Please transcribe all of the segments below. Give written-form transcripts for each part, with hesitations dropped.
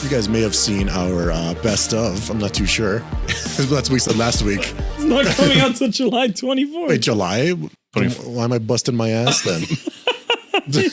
You guys may have seen our best of. I'm not too sure. That's what we said last week. It's not coming out until July 24th. Wait, July? Why am I busting my ass then?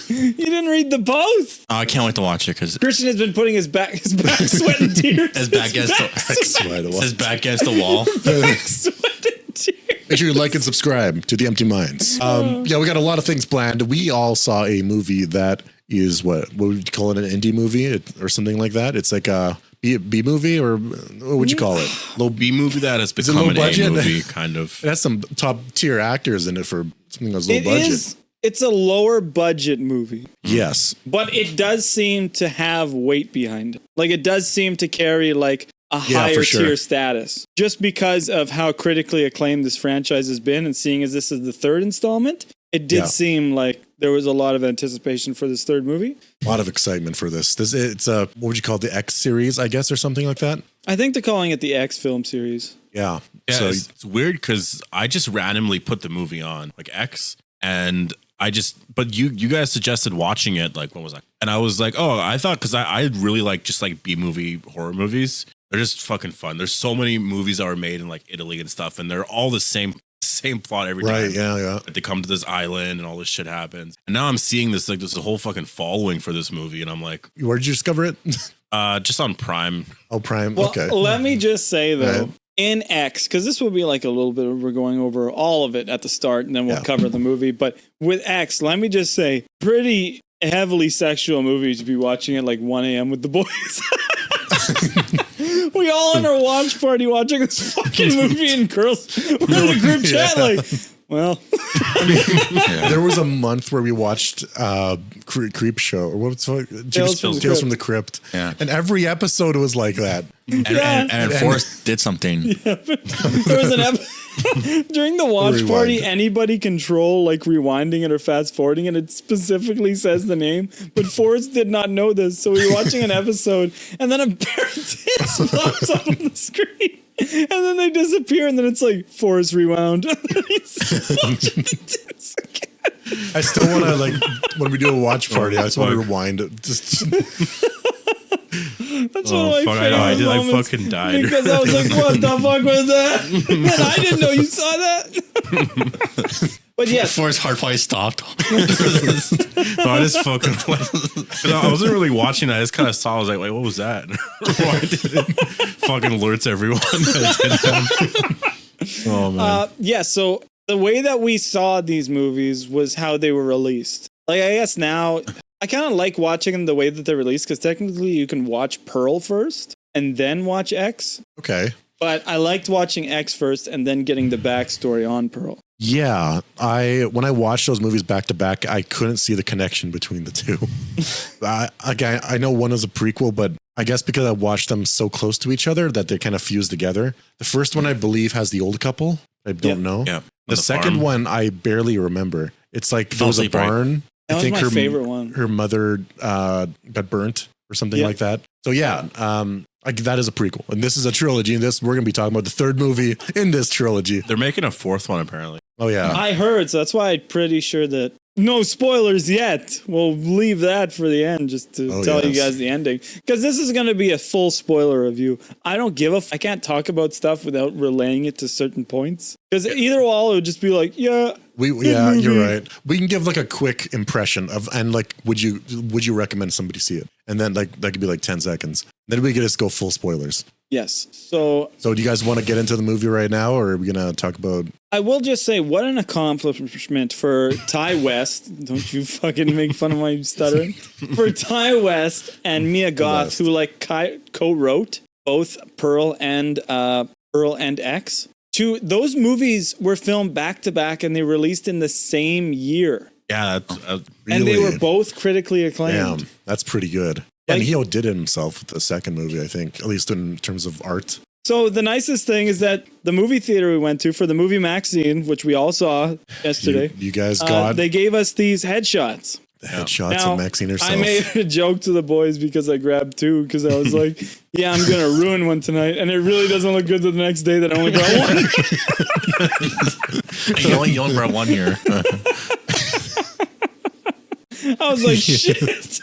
You didn't read the post. I can't wait to watch it because Christian has been putting his back sweat and tears. his back against the wall. Back sweat and tears. Make sure you like and subscribe to The Empty Minds. Yeah, we got a lot of things planned. We all saw a movie that is what would you call it, an indie movie or something like that? It's like a B movie, or what would you call it? Low B movie that has become an A movie, kind of. It has some top tier actors in it for something that's low budget. It's a lower budget movie. Yes. But it does seem to have weight behind it. Like, it does seem to carry like a higher tier status. Just because of how critically acclaimed this franchise has been, and seeing as this is the third installment, it did seem like there was a lot of anticipation for this third movie. A lot of excitement for this. It's what would you call it, the X series, I guess, or something like that? I think they're calling it the X film series. Yeah. So it's weird because I just randomly put the movie on, like X, and but you guys suggested watching it, like, what was I? And I was like, oh, I thought, because I really like just like B movie horror movies. They're just fucking fun. There's so many movies that are made in like Italy and stuff, and they're all the same plot every time. Right, yeah. They come to this island and all this shit happens. And now I'm seeing this, like, there's a whole fucking following for this movie, and I'm like, where did you discover it? Just on Prime. Oh, Prime. Well, okay. Let me just say though, in X, because this will be like a little bit of, we're going over all of it at the start, and then we'll cover the movie. But with X, let me just say, pretty heavily sexual movie to be watching at like 1 a.m. with the boys. We all in our watch party watching this fucking movie, and girls we're in a group chat like, well, there was a month where we watched Creep Show, or what's it? Tales from the Crypt. Yeah. And every episode was like that. And Forrest did something. Yeah, there was an episode during the watch party. Anybody control like rewinding it or fast forwarding it? It specifically says the name, but Forrest did not know this, so we were watching an episode, and then a pair of tits pops up on the screen. And then they disappear, and then it's like Forrest rewound. I still want to, like, when we do a watch party, I just want to rewind it. Just that's one of my favorite moments. I fucking died because I was like, "What the fuck was that?" And I didn't know you saw that. But yeah, Forrest hard probably stopped. So I just fucking I wasn't really watching that. I just kind of saw. I was like, "Wait, what was that?" Why did it fucking alerts everyone? Oh man. Yeah. So the way that we saw these movies was how they were released. Like, I guess now I kind of like watching them the way that they're released, because technically you can watch Pearl first and then watch X. Okay. But I liked watching X first and then getting the backstory on Pearl. Yeah, when I watched those movies back to back, I couldn't see the connection between the two. Again, I know one is a prequel, but I guess because I watched them so close to each other that they kind of fused together. The first one, I believe, has the old couple. I don't know. Yeah. The second farm. one, I barely remember. It's like there was a barn. That was my favorite one. Her mother got burnt or something like that. So yeah, that is a prequel, and this is a trilogy. And we're going to be talking about the third movie in this trilogy. They're making a fourth one apparently. Oh yeah, I heard. So that's why I'm pretty sure that no spoilers yet. We'll leave that for the end, just to tell you guys the ending, because this is going to be a full spoiler review. I don't give a. I can't talk about stuff without relaying it to certain points, because either all it would just be like, yeah. You're right. We can give like a quick impression of, and like, would you recommend somebody see it? And then like that could be like 10 seconds. Then we could just go full spoilers. Yes. So do you guys want to get into the movie right now, or are we gonna talk about? I will just say, what an accomplishment for Ty West. Don't you fucking make fun of my stuttering. For Ty West and Mia Goth, who like co-wrote both Pearl and X. Those movies were filmed back to back, and they released in the same year. Yeah, that's really? And they were both critically acclaimed. Damn, that's pretty good. And he outdid it himself with the second movie, I think, at least in terms of art. So the nicest thing is that the movie theater we went to for the movie Maxxxine, which we all saw yesterday, you guys got. They gave us these headshots. The headshots of Maxxxine herself. I made a joke to the boys because I grabbed two, because I was like, yeah, I'm going to ruin one tonight. And it really doesn't look good the next day that I only brought one. You only brought one here. I was like, shit.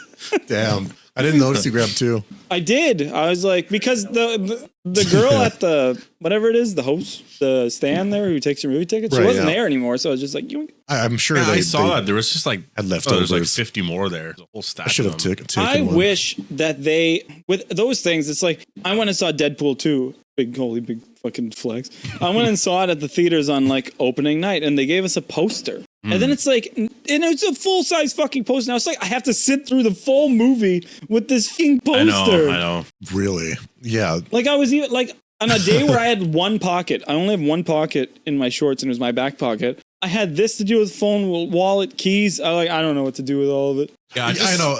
Damn. I didn't notice you grabbed two. I did. I was like, because the girl at the whatever it is, the host, the stand there who takes your movie tickets, she wasn't there anymore. So I was just like, I'm sure I saw that there was just like had leftovers. leftovers. There's like 50 more there. The whole stack. I should have taken I one. wish that they with those things. It's like I went and saw Deadpool 2. Big fucking flex. I went and saw it at the theaters on like opening night, and they gave us a poster. And then it's like, and it's a full size fucking poster. Now it's like I have to sit through the full movie with this fucking poster. I know. Really? Yeah. Like I was even like on a day where I had one pocket. I only have one pocket in my shorts, and it was my back pocket. I had this to do with phone, wallet, keys. I don't know what to do with all of it. Yeah, I know.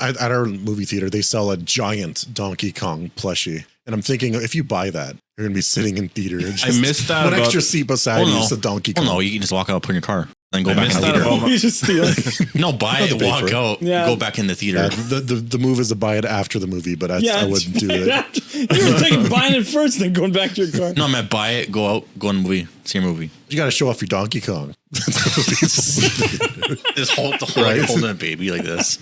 At our movie theater, they sell a giant Donkey Kong plushie. And I'm thinking, if you buy that, you're going to be sitting in theater. And just I missed that. One extra seat beside you is the Donkey Kong. Oh, no, you can just walk out, put in your car, then go back in the that theater. about You just steal it. No, buy it, walk out, Yeah. go back in the theater. Yeah, the move is to buy it after the movie, but I wouldn't do that. You were buying it first, then going back to your car. No, I meant buy it, go out, go in the movie, see your movie. You got to show off your Donkey Kong. Just hold the whole, like, holding a baby like this.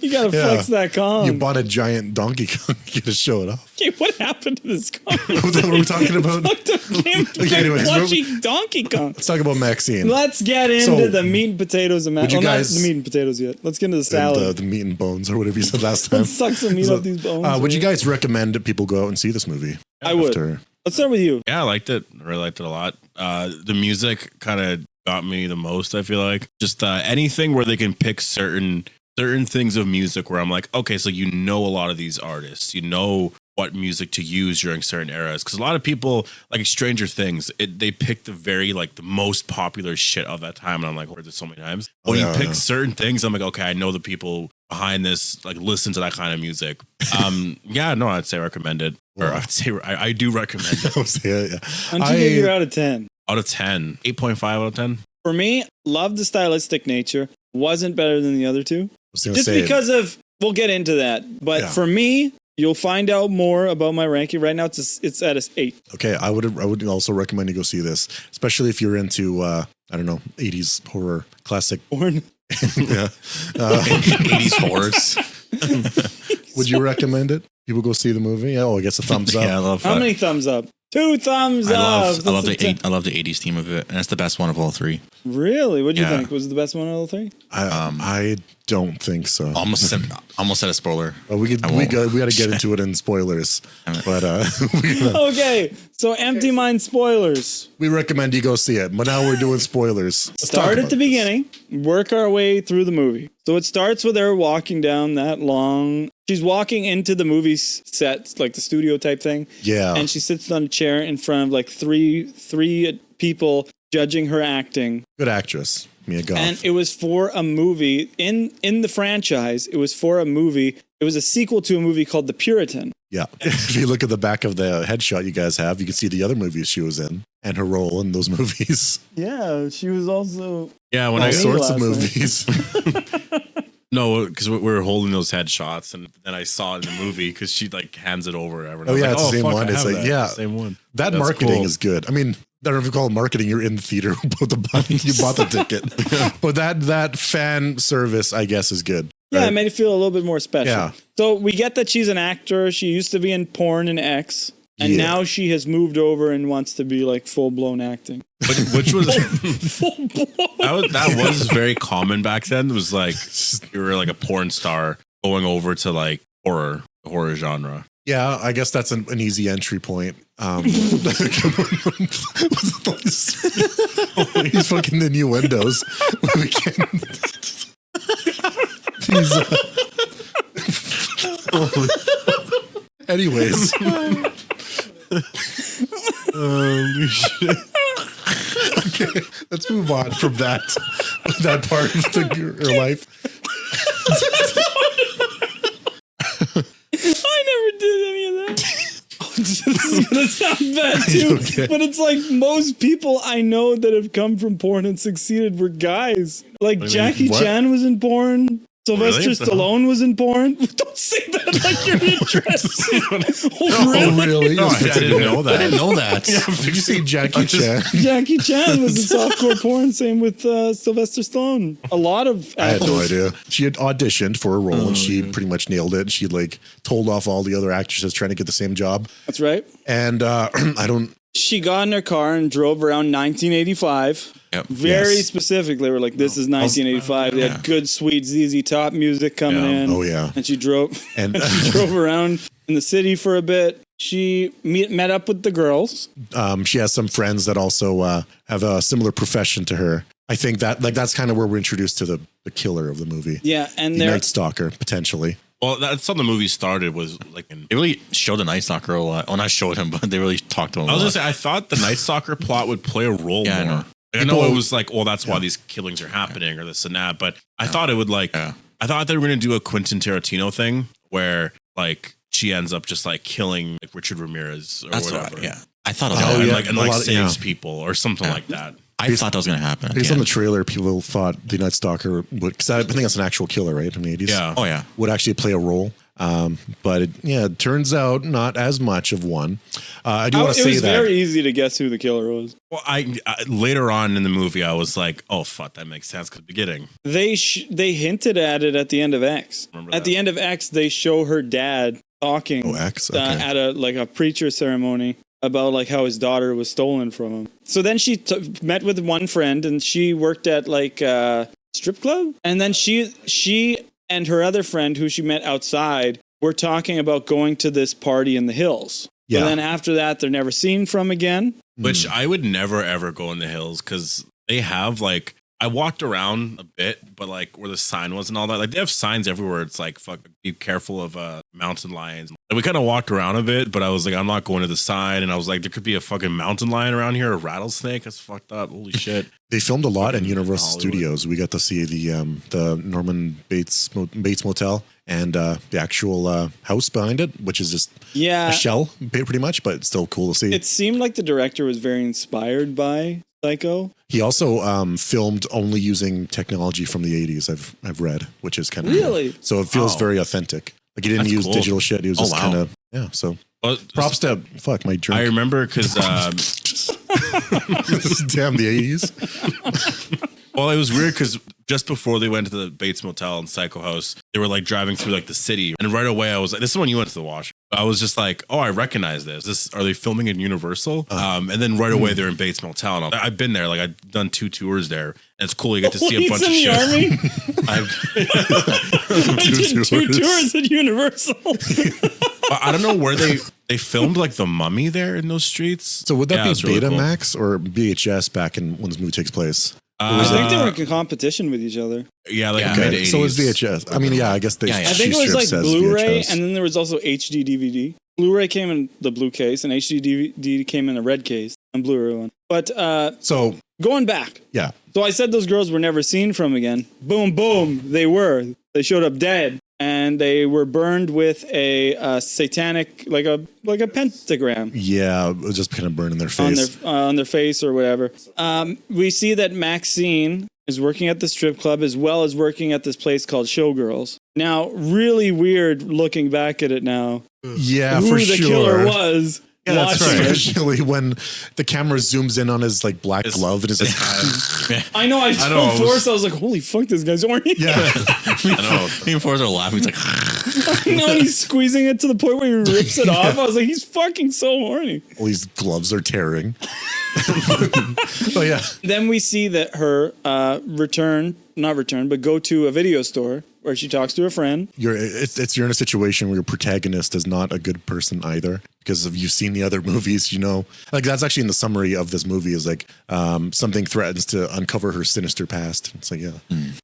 You gotta flex that Kong. You bought a giant Donkey Kong. You got to show it off. Okay, what happened to this Kong? What are we talking about? Anyways, Plushie Donkey Kong. Let's talk about Maxxine. Let's get into the meat and potatoes. Not you guys- the meat and potatoes yet. Let's get into the salad. And, the meat and bones, or whatever you said last time. Let's suck some meat off these bones. Would you guys recommend that people go out and see this movie? I would. After? Let's start with you. Yeah, I liked it. I really liked it a lot. The music kind of got me the most, I feel like. Just anything where they can pick certain things of music where I'm like, okay, so you know a lot of these artists. You know what music to use during certain eras. Because a lot of people, like Stranger Things, they pick the the most popular shit of that time. And I'm like, heard this so many times. When you pick certain things, I'm like, okay, I know the people behind this, like, listen to that kind of music. I'd say recommend it. Or I'd say I do recommend it. How much you give you out of 10? Out of 10. 8.5 out of 10. For me, love the stylistic nature. Wasn't better than the other two. Just because of, we'll get into that. But for me, you'll find out more about my ranking. Right now, it's at an 8. Okay, I would also recommend you go see this, especially if you're into, 80s horror, classic. Porn. 80s horrors. Would you recommend it? People go see the movie? Oh, I guess a thumbs up. Yeah, I love How many thumbs up? 2 thumbs up. I love the 80s theme of it, and it's the best one of all three. Really? What'd you think? Was it the best one of all three? I don't think so. Almost said a spoiler. We got to get into it in spoilers. But Okay, so Empty Mind spoilers. we recommend you go see it. But now we're doing spoilers. Let's talk Start about at the this. beginning, work our way through the movie. So it starts with her walking down that long. She's walking into the movie set, like the studio type thing. Yeah. And she sits on a chair in front of like three people judging her acting. Good actress, Mia Goth. And it was for a movie in the franchise. It was for a movie. It was a sequel to a movie called The Puritan. Yeah. If you look at the back of the headshot you guys have, you can see the other movies she was in and her role in those movies. Yeah, she was also Yeah, when All I sorts of last night. movies. No, because we were holding those headshots, and then I saw it in the movie because she like hands it over. And I was Yeah, like, it's the same fuck, one. I It's have like, that. yeah, Same one. That That's marketing cool. is good. I mean, I don't know if you call it marketing. You're in the theater, you bought the ticket. But that fan service, I guess, is good. Yeah, right? it made it feel a little bit more special. Yeah. So we get that she's an actor. She used to be in porn and X, and Yeah. now she has moved over and wants to be like full blown acting. Which was Full blown. that was very common back then. It was like you were like a porn star going over to like horror genre. Yeah, I guess that's an easy entry point. He's fucking innuendos. We can't. Anyways. Holy shit. Okay, let's move on from that part of her life. I never did any of that. This is gonna sound bad too, Okay. but it's like most people I know that have come from porn and succeeded were guys. Like Jackie what? Chan was in porn. Sylvester Really? Stallone was in porn? Don't say that like you're interested. Oh, really? Really? No, I didn't know that. I didn't know that. Did you say Jackie Chan? Jackie Chan was in softcore porn. Same with Sylvester Stallone. A lot of I had no actors. idea. She had auditioned for a role and she pretty much nailed it. She like told off all the other actresses trying to get the same job. That's right. And I don't. She got in her car and drove around 1985. Yep. Very Yes. specifically, we're like, this is 1985. They had good, sweet ZZ Top music coming Yeah. in. Oh yeah. And she drove And she drove around in the city for a bit. She met up with the girls. she has some friends that also have a similar profession to her. I think that that's kind of where we're introduced to the killer of the movie. Yeah, and The they're Night Stalker, potentially. Well, that's how the movie started. Was like in. They really showed the Night Stalker a lot. Well, not showed him, but they really talked to him. I was a gonna lot. say I thought the Night Stalker plot would play a role Yeah, I more. know. Like, I know People- it was like, well, that's why these killings are happening or this and that. But I thought it would like. Yeah. I thought they were gonna do a Quentin Tarantino thing where like she ends up just like killing like Richard Ramirez or That's whatever. what. Yeah, I thought it was. Oh, gonna And yeah. like A lot of- saves yeah. people or something like that. I thought that was going to happen. Based on the trailer, people thought the Night Stalker would, because I think that's an actual killer, right? In the 80s. Yeah. Oh yeah. Would actually play a role. But it turns out not as much of one. I do want to it say was that. very easy to guess who the killer was. Well, I later on in the movie, I was like, oh fuck, that makes sense. Cause beginning, They hinted at it at the end of X. Remember At that. the end of X, they show her dad talking Oh, X? Okay. at a preacher ceremony about like how his daughter was stolen from him. So then she met with one friend and she worked at like a strip club. And then she and her other friend who she met outside were talking about going to this party in the hills. Yeah. And then after that, they're never seen from again. which I would never ever go in the hills because they have like I walked around a bit, but like where the sign was and all that, like they have signs everywhere. It's like fuck, be careful of mountain lions. And we kind of walked around a bit, but I was like, I'm not going to the sign. And I was like, there could be a fucking mountain lion around here, a rattlesnake. That's fucked up. Holy shit. They filmed a lot in Universal Hollywood. Studios. We got to see the Norman Bates Motel and the actual house behind it, which is just Yeah. a shell, pretty much, but it's still cool to see. It seemed like the director was very inspired by Psycho. He also filmed only using technology from the 80s. I've read, which is kind of Really? cool. So it feels Oh. very authentic. Like he didn't That's use cool. digital shit. He was Oh, just wow. kind of So Well, props to my drink. I remember because Damn the 80s. well, it was weird because just before they went to the Bates Motel and Psycho House, they were like driving through like the city, and right away I was like, "This is when you went to the wash." I was just like, "Oh, I recognize this. Are they filming in Universal?" And then right away they're in Bates Motel, and I've been there. Like I've done 2 tours there, and it's cool. You get to see a He's bunch in of the shit. army. I've, I did 2 tours at Universal. I don't know where they filmed like the Mummy there in those streets. So would that Yeah, it's be really cool. Betamax or VHS back in when this movie takes place? I think they were in competition with each other. Yeah, like Yeah. mid Okay, so it's 80s. VHS. I mean, yeah, I guess they. Yeah, yeah. I think it was like says Blu-ray, VHS. and then there was also HD DVD. Blu-ray came in the blue case, and HD DVD came in the red case, and Blu-ray one. But So going back, yeah, so I said those girls were never seen from again. Boom, boom, they were. They showed up dead, and they were burned with a satanic, like a pentagram. yeah, it was just kind of burning their face. on their face or whatever. We see that Maxxxine is working at the strip club as well as working at this place called Showgirls. Now, really weird looking back at it now. Yeah, Who for the sure. killer was. Yeah, that's watching right. it. Especially when the camera zooms in on his like black glove and his like, I know. I know, told I was- Forrest, I was like, "Holy fuck, this guy's horny." yeah, I know. Me and Forrest are laughing. He's like, I know. And he's squeezing it to the point where he rips it off. I was like, "He's fucking so horny." all these gloves are tearing. Oh yeah, Then we see that her go to a video store where she talks to a friend. you're in a situation where your protagonist is not a good person either, because if you've seen the other movies, you know, like that's actually in the summary of this movie is like something threatens to uncover her sinister past. It's like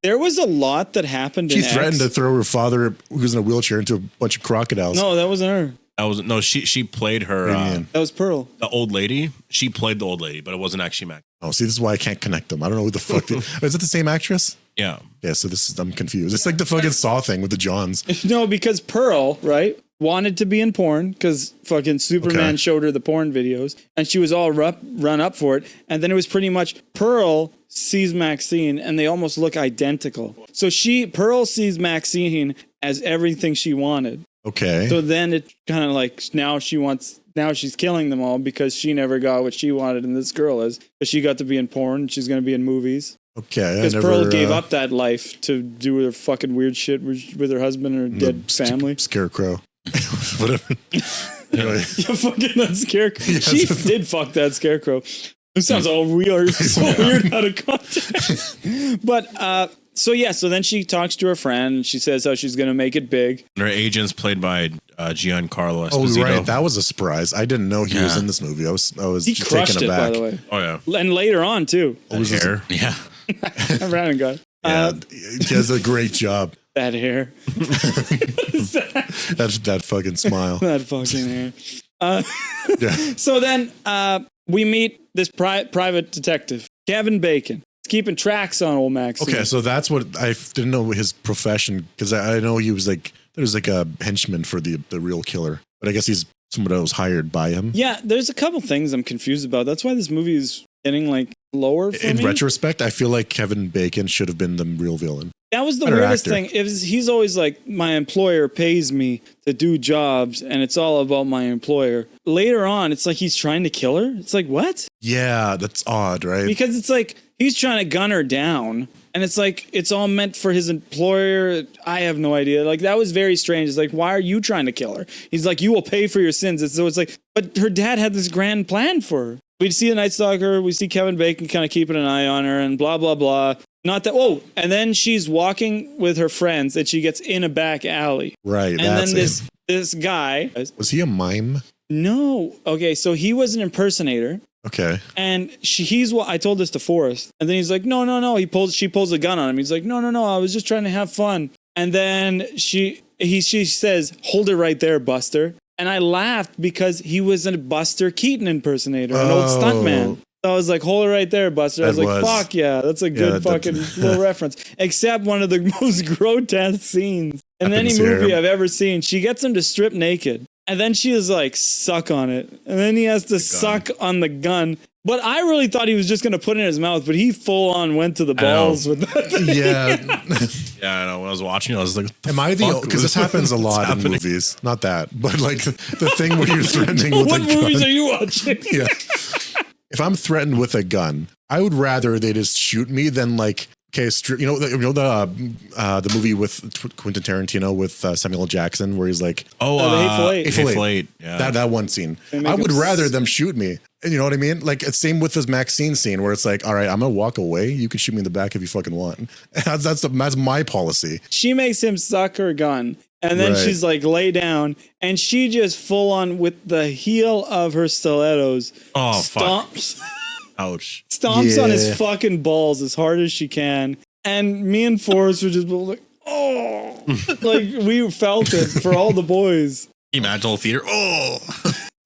There was a lot that happened she in threatened X. to throw her father, who's in a wheelchair, into a bunch of crocodiles. No, that wasn't her. That was no. She played her Man. That was Pearl. the old lady. She played the old lady, but it wasn't actually Mac. Oh, see, this is why I can't connect them. I don't know who the fuck. Is it the same actress? Yeah. Yeah, so I'm confused. It's like the fucking Saw thing with the Johns. No, because Pearl, right, wanted to be in porn because fucking Superman Okay. showed her the porn videos and she was all run up for it. And then it was pretty much Pearl sees Maxxine and they almost look identical. So Pearl sees Maxxine as everything she wanted. Okay. So then it kind of like now she's killing them all because she never got what she wanted, and this girl is. But she got to be in porn. She's going to be in movies. Okay. Because Pearl gave up that life to do her fucking weird shit with her husband and her dead family. Scarecrow. Whatever. Anyway. Yeah, fucking that scarecrow. Yes. She did fuck that scarecrow. It sounds all weird, so weird out of context. But so then she talks to her friend and she says how she's gonna make it big. And her agent's played by Giancarlo Esposito. Oh right, that was a surprise. I didn't know he was in this movie. I was he crushed taken it, aback. by the way. Oh yeah, and later on too. Hair. Yeah, Brandon got. Yeah, he does a great job. That hair. That fucking smile. That fucking hair. Yeah. So then we meet this private detective, Kevin Bacon. He's keeping tracks on old Max. Okay, so that's what I didn't know his profession, because I know he was like there's like a henchman for the real killer, but I guess he's someone that was hired by him. Yeah, there's a couple things I'm confused about. That's why this movie is getting like lower for In me. retrospect, I feel like Kevin Bacon should have been the real villain. That was the Better weirdest actor. thing. He's always like, my employer pays me to do jobs, and it's all about my employer. Later on, it's like he's trying to kill her. It's like, what? Yeah, that's odd, right? Because it's like he's trying to gun her down, and it's like it's all meant for his employer. I have no idea. Like, that was very strange. It's like, why are you trying to kill her? He's like, you will pay for your sins. And so it's like, but her dad had this grand plan for her. We see the Night Stalker. We see Kevin Bacon kind of keeping an eye on her, and blah blah blah. Not that. Oh, and then she's walking with her friends, and she gets in a back alley. Right. And that's then this guy. Was he a mime? No. Okay, so he was an impersonator. Okay. And I told this to Forrest, and then he's like, no. She pulls a gun on him. He's like, no. I was just trying to have fun. And then she says, hold it right there, Buster. And I laughed because he was a Buster Keaton impersonator, an old stuntman. So I was like, hold it right there, Buster. I was like, fuck yeah, that's a good fucking little reference. Except one of the most grotesque scenes in any movie I've ever seen. She gets him to strip naked, and then she is like, suck on it. And then he has to suck on the gun. But I really thought he was just going to put it in his mouth, but he full on went to the balls with that. Yeah. Yeah, I know. When I was watching it, I was like, am I the because this happens a lot in movies. Not that, but like the thing where you're threatening with a gun. What movies are you watching? Yeah. If I'm threatened with a gun, I would rather they just shoot me than like, okay, you know the movie with Quentin Tarantino with Samuel L. Jackson where he's like, The Hateful Eight. Yeah. That one scene. I would rather them shoot me. And you know what I mean? Like, it's same with this Maxxine scene where it's like, all right, I'm gonna walk away. You can shoot me in the back if you fucking want. That's my policy. She makes him suck her gun. And then she's like, lay down. And she just full on with the heel of her stilettos. Stomps. Fuck. Ouch. Stomps on his fucking balls as hard as she can. And me and Forrest were just like, oh. Like, we felt it for all the boys. You imagine the whole theater. Oh.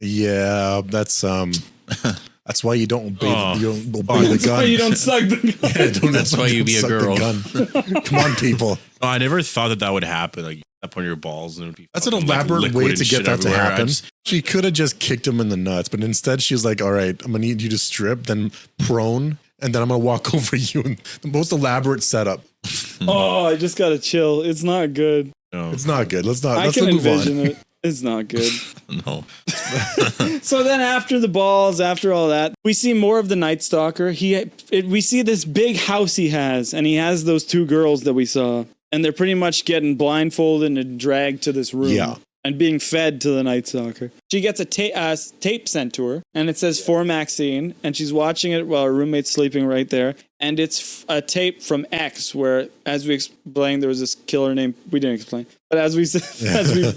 Yeah, that's why you don't obey, the gun. That's why you don't suck the gun. That's why you be a girl. Come on, people. Oh, I never thought that would happen. Like, up on your balls and it would be that's an elaborate way to get that to happen. She could have just kicked him in the nuts, but instead she's like, all right, I'm gonna need you to strip, then prone, and then I'm gonna walk over you. And the most elaborate setup. Oh, I just gotta chill. It's not good. No. It's not good. Let's I can move envision on. it. It's not good. No. So then after the balls, after all that, we see more of the Night Stalker. We see this big house he has, and he has those two girls that we saw. And they're pretty much getting blindfolded and dragged to this room and being fed to the Night Stalker. She gets a tape sent to her, and it says for Maxxine, and she's watching it while her roommate's sleeping right there. And it's a tape from X, where, as we explained, there was this killer named, we didn't explain, but as we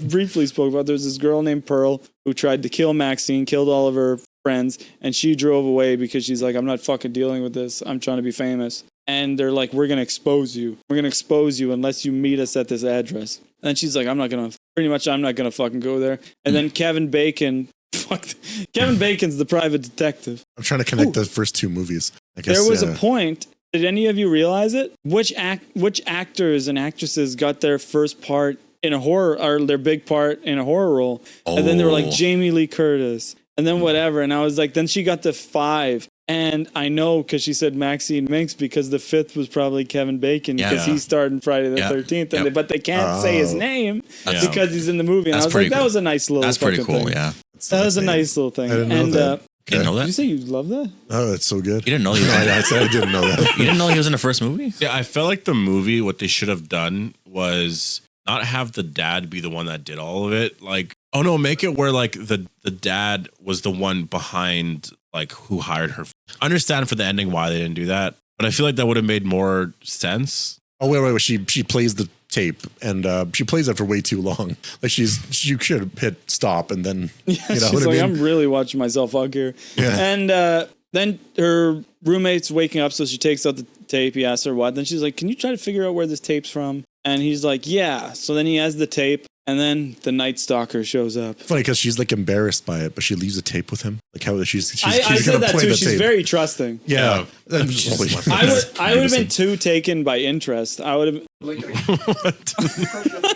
briefly spoke about, there's this girl named Pearl who tried to kill Maxxine, killed all of her friends, and she drove away because she's like, I'm not fucking dealing with this. I'm trying to be famous. And they're like, we're going to expose you. We're going to expose you unless you meet us at this address. And she's like, I'm not going to fucking go there. And then Kevin Bacon's the private detective. I'm trying to connect the first two movies. I guess, there was a point. Did any of you realize it? Which actors and actresses got their first part in a horror, or their big part in a horror role? And then they were like Jamie Lee Curtis. And then whatever. And I was like, then she got to 5. And I know because she said Maxxine Minx because the fifth was probably Kevin Bacon because he starred in Friday the 13th. But they can't say his name because he's in the movie. And I was like, that was a nice little That's pretty cool, thing. yeah. That was a nice little thing. I didn't know that. You didn't know that? Did you say you love that? Oh, that's so good. You didn't know he was in I said I didn't know that. You didn't know he was in the first movie? Yeah, I felt like the movie, what they should have done was not have the dad be the one that did all of it. Like, oh no, make it where like the dad was the one behind like who hired her. I understand for the ending why they didn't do that, but I feel like that would have made more sense. Oh wait. She plays the tape and she plays it for way too long. Like you should have hit stop and then she's like, I'm really watching myself fuck here. Yeah. And then her roommate's waking up, so she takes out the tape. He asks her what. Then she's like, can you try to figure out where this tape's from? And he's like, yeah. So then he has the tape, and then the Night Stalker shows up. Funny because she's like embarrassed by it, but she leaves a tape with him. Like how she's I said gonna that play too. the She's tape. very trusting. Yeah. I would have been too taken by interest. I would have.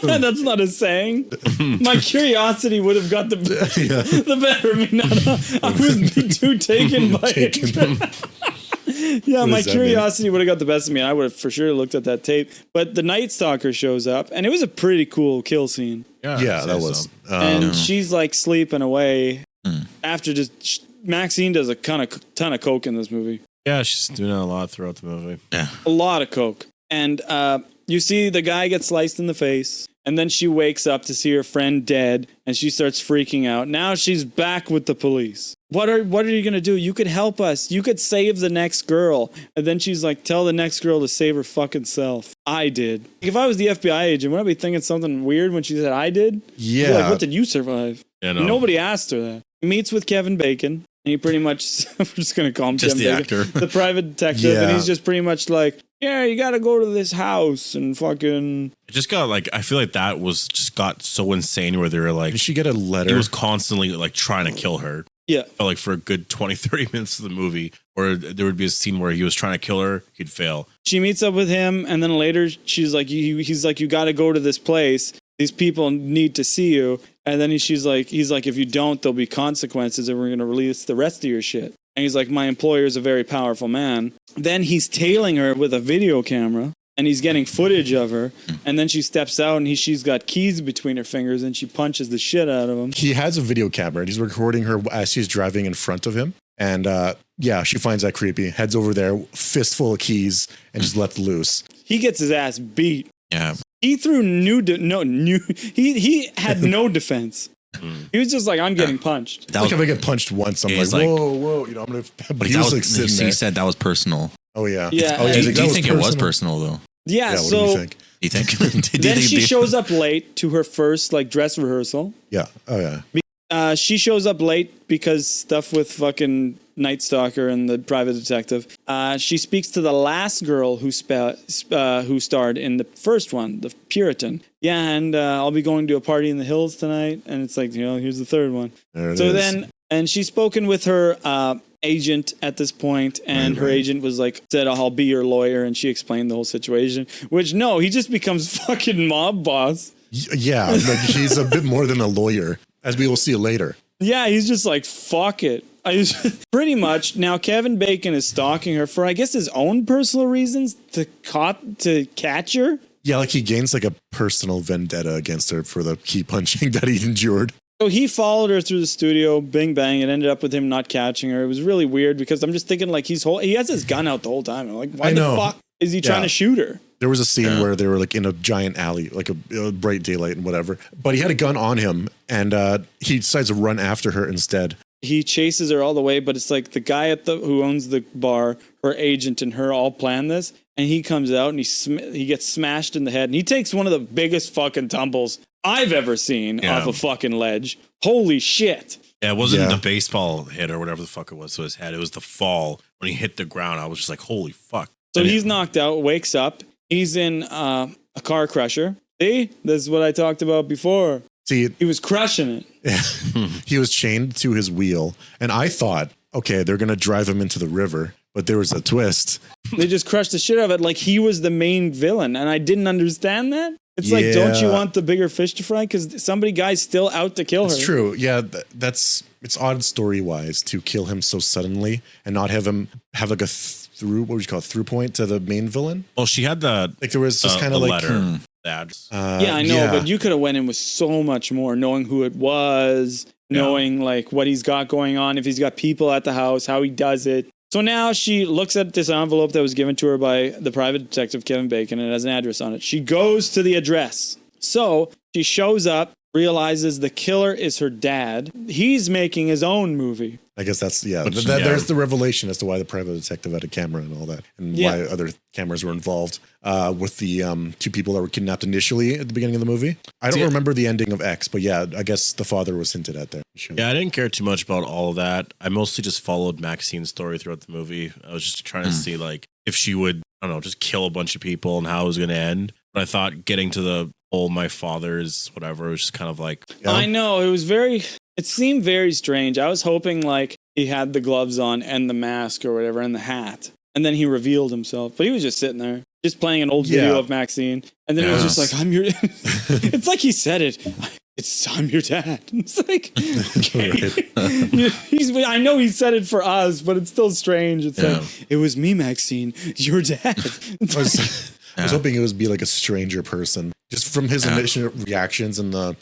That's not a saying. My curiosity would have got the better of me. I would be too taken by interest. Yeah, my curiosity would have got the best of me. And I would have for sure looked at that tape. But the Night Stalker shows up, and it was a pretty cool kill scene. Yeah, that was. And she's like sleeping away after just. Maxxine does a ton of coke in this movie. Yeah, she's doing a lot throughout the movie. Yeah, a lot of coke. And you see the guy get sliced in the face, and then she wakes up to see her friend dead, and she starts freaking out. Now she's back with the police. What are you gonna do? You could help us. You could save the next girl. And then she's like, tell the next girl to save her fucking self. I did. If I was the FBI agent, wouldn't I be thinking something weird when she said I did? Yeah. Like, what did you survive? Yeah, no. Nobody asked her that. He meets with Kevin Bacon. And he pretty much, we're just going to call him just Kevin the Bacon, actor. the private detective. And he's just pretty much like, yeah, you got to go to this house and fucking. It just got like, I feel like that was just got so insane where they were like, Did she get a letter? he was constantly like trying to kill her. Yeah. Felt like for a good 20, 30 minutes of the movie, or there would be a scene where he was trying to kill her, he'd fail. She meets up with him, and then later she's like, he's like, you got to go to this place. These people need to see you. And then he's like, if you don't, there'll be consequences, and we're going to release the rest of your shit. And he's like, my employer is a very powerful man. Then he's tailing her with a video camera, and he's getting footage of her. And then she steps out, and she's got keys between her fingers, and she punches the shit out of him. He has a video camera, and he's recording her as she's driving in front of him. And she finds that creepy. Heads over there, fistful of keys, and just left loose. He gets his ass beat. Yeah. He threw he had no defense. He was just like, I'm getting punched. It's like if I get punched once, I'm like, whoa, you know, I'm gonna. But he was like sitting there. He said that was personal. Oh yeah. Yeah. Oh, yeah. Do you think it was personal though? Yeah. What So do you think? You think? then she shows up late to her first like dress rehearsal. Yeah. Oh yeah. She shows up late because stuff with fucking Night Stalker and the private detective. She speaks to the last girl who starred in the first one, the Puritan. Yeah, and I'll be going to a party in the hills tonight. And it's like, here's the third one. And she's spoken with her agent at this point, and her agent was like, said, I'll be your lawyer. And she explained the whole situation, which no, he just becomes fucking mob boss. Yeah, like he's a bit more than a lawyer, as we will see later. Yeah, he's just like, fuck it. Pretty much. Now, Kevin Bacon is stalking her for, I guess, his own personal reasons to catch her. Yeah, like he gains like a personal vendetta against her for the key punching that he endured. So he followed her through the studio, bing bang. It ended up with him not catching her. It was really weird because I'm just thinking like he has his gun out the whole time. I'm like, why the fuck is he trying to shoot her? There was a scene where they were like in a giant alley, like a bright daylight and whatever. But he had a gun on him, and he decides to run after her instead. He chases her all the way, but it's like the guy who owns the bar, her agent, and her all plan this. And he comes out and he gets smashed in the head, and he takes one of the biggest fucking tumbles I've ever seen off a fucking ledge. Holy shit! Yeah, it wasn't the baseball hit or whatever the fuck it was to his head. It was the fall when he hit the ground. I was just like, holy fuck! So he's knocked out, wakes up. He's in a car crusher. See, this is what I talked about before. See, he was crushing it. He was chained to his wheel, and I thought, okay, they're gonna drive him into the river, but there was a twist. They just crushed the shit out of it like he was the main villain, and I didn't understand that. It's like, don't you Yeah. want the bigger fish to fry? Because guy's still out to kill her. It's true. Yeah, it's odd story wise to kill him so suddenly and not have him have like a through through point to the main villain. Well, she had the Like there was just kind of like letter. That. Yeah, I know, but you could have went in with so much more, knowing who it was, knowing like what he's got going on, if he's got people at the house, how he does it. So now she looks at this envelope that was given to her by the private detective, Kevin Bacon, and it has an address on it. She goes to the address. So she shows up, realizes the killer is her dad. He's making his own movie. I guess that's there's the revelation as to why the private detective had a camera and all that, and why other cameras were involved with the two people that were kidnapped initially at the beginning of the movie. I don't remember the ending of X, but yeah, I guess the father was hinted at there. Sure. Yeah, I didn't care too much about all of that. I mostly just followed Maxxine's story throughout the movie. I was just trying to see like if she would, I don't know, just kill a bunch of people and how it was going to end. But I thought getting to the whole my father's whatever was just kind of like, I know, it seemed very strange. I was hoping like he had the gloves on and the mask or whatever and the hat. And then he revealed himself. But he was just sitting there, just playing an old video of Maxxine. And then it was just like, I'm your... It's like he said it. I'm your dad. It's like, okay. I know he said it for us, but it's still strange. It's like, it was me, Maxxine, your dad. I was hoping it would be like a stranger person, just from his initial reactions in the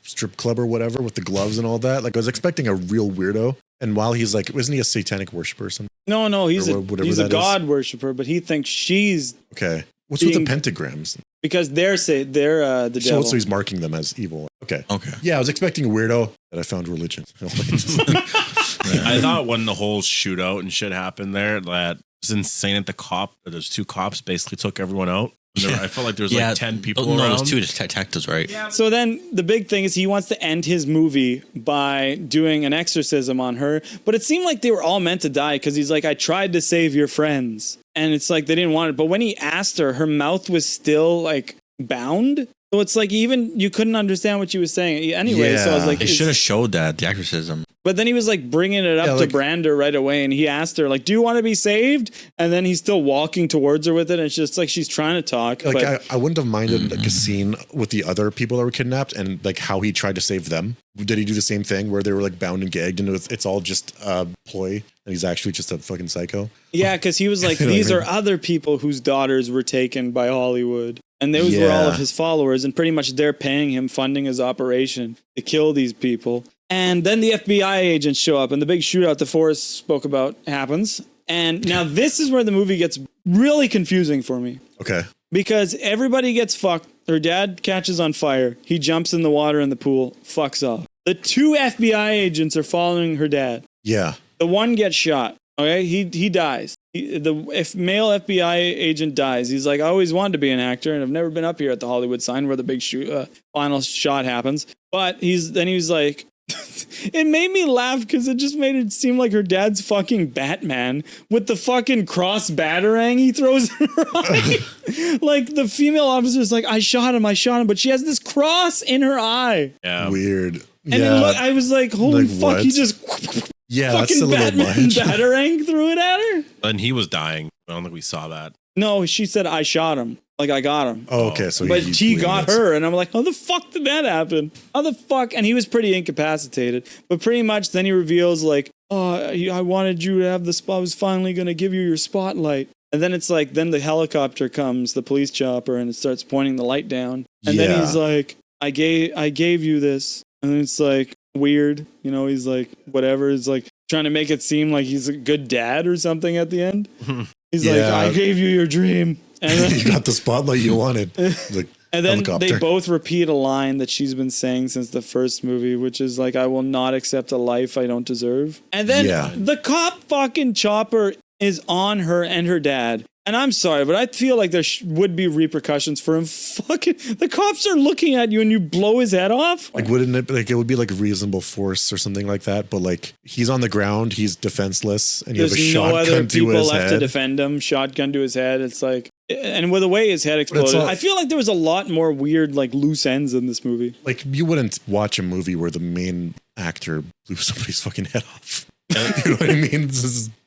strip club or whatever with the gloves and all that. Like I was expecting a real weirdo. And while he's like, isn't he a satanic worship person? No, he's a god worshiper, but he thinks she's okay. What's with the pentagrams? Because they're the devil. So he's marking them as evil. Okay. Yeah, I was expecting a weirdo, that I found religion. I thought when the whole shootout and shit happened there, that was insane that those two cops basically took everyone out. I felt like there was like 10 people around. No, those two detectives, right? Yeah. So then the big thing is he wants to end his movie by doing an exorcism on her. But it seemed like they were all meant to die because he's like, I tried to save your friends. And it's like they didn't want it. But when he asked her mouth was still like bound. So it's like even you couldn't understand what she was saying. Anyway, so I was like... They should have showed that, the exorcism. But then he was like bringing it up to Brander right away. And he asked her like, do you want to be saved? And then he's still walking towards her with it. And it's just like she's trying to talk. Like I wouldn't have minded like a scene with the other people that were kidnapped and like how he tried to save them. Did he do the same thing where they were like bound and gagged and it's all just a ploy and he's actually just a fucking psycho? Yeah, because he was like, these are other people whose daughters were taken by Hollywood. And those were all of his followers. And pretty much they're paying him, funding his operation to kill these people. And then the FBI agents show up and the big shootout that Forrest spoke about happens. And now this is where the movie gets really confusing for me. Okay. Because everybody gets fucked. Her dad catches on fire. He jumps in the water in the pool, fucks off. The two FBI agents are following her dad. Yeah. The one gets shot. Okay, he dies. If male FBI agent dies, he's like, I always wanted to be an actor, and I've never been up here at the Hollywood sign where the big final shot happens. But he's like, it made me laugh because it just made it seem like her dad's fucking Batman with the fucking cross batarang he throws in her eye. Like the female officer's like, I shot him, but she has this cross in her eye. Yeah, weird. And I was like, holy fuck, what? he just that's a little Batman much. batarang threw it at her. And he was dying. I don't think we saw that. No, she said I shot him. Like I got him. Oh, okay. So but he got her, and I'm like, how the fuck did that happen? How the fuck? And he was pretty incapacitated. But pretty much then he reveals like, oh, I wanted you to have the spot. I was finally going to give you your spotlight. And then it's like, then the helicopter comes, the police chopper, and it starts pointing the light down. And then he's like, I gave you this. And it's like weird. You know, he's like, whatever. He's like trying to make it seem like he's a good dad or something at the end. He's like, I gave you your dream. And then, you got the spotlight you wanted. Like, and then they both repeat a line that she's been saying since the first movie, which is like, I will not accept a life I don't deserve. And then the cop fucking chopper is on her and her dad. And I'm sorry, but I feel like there would be repercussions for him. Fucking, the cops are looking at you and you blow his head off. Like, wouldn't it like it would be like reasonable force or something like that? But like, he's on the ground, he's defenseless, and you have a shotgun to his head. There's no other people left to defend him. Shotgun to his head. It's like, and with the way his head exploded, I feel like there was a lot more weird like loose ends in this movie. Like, you wouldn't watch a movie where the main actor blew somebody's fucking head off. You know what I mean?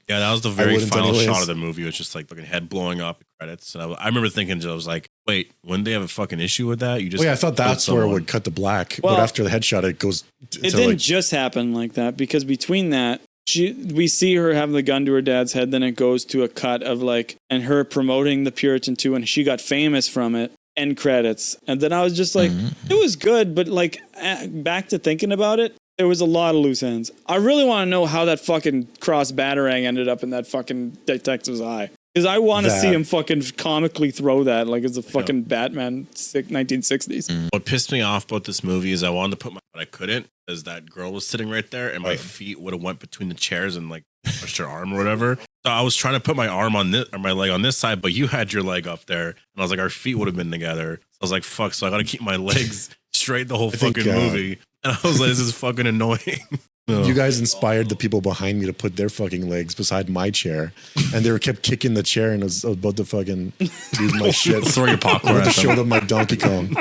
Yeah, that was the very final shot of the movie. It was just like fucking head blowing up, the credits. And I remember thinking, I was like, Wait, wouldn't they have a fucking issue with that? You just Well, yeah, I thought that's where it would cut to black. Well, but after the headshot, it goes. It didn't just happen like that, because between that, we see her having the gun to her dad's head. Then it goes to a cut of like, and her promoting the Puritan 2, and she got famous from it. End credits. And then I was just like, it was good, but like back to thinking about it, there was a lot of loose ends. I really want to know how that fucking cross batarang ended up in that fucking detective's eye. Because I want to see him fucking comically throw that like it's a fucking Batman 1960s. What pissed me off about this movie is I wanted to put but I couldn't, because that girl was sitting right there and my feet would have went between the chairs and like pushed her arm or whatever. So I was trying to put my arm on this, or my leg on this side, but you had your leg up there, and I was like, our feet would have been together. So I was like, fuck. So I got to keep my legs straight the whole fucking movie. And I was like, this is fucking annoying. You guys inspired the people behind me to put their fucking legs beside my chair, and they kept kicking the chair, and I was about to fucking lose my shit. Throw your popcorn at to show them. them my Donkey Kong.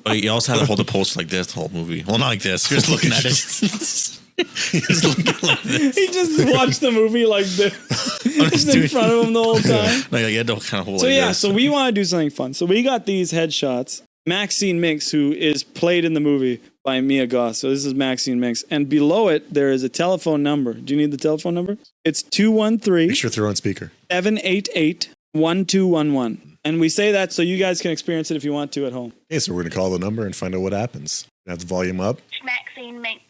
But you also had to hold the poster like this the whole movie. Well, not like this. You're just looking at it. He's looking like this. He just watched the movie like this, just in front of him the whole time. No, you had to kind of hold So like yeah, this. so we want to do something fun. So we got these headshots. Maxxine Mix, who is played in the movie by Mia Goth. So this is Maxxine Mix. And below it, there is a telephone number. Do you need the telephone number? It's 213 Make sure to throw on speaker. 788-1211. And we say that so you guys can experience it if you want to at home. Okay, so we're going to call the number and find out what happens. Have the volume up. Maxxine Minx,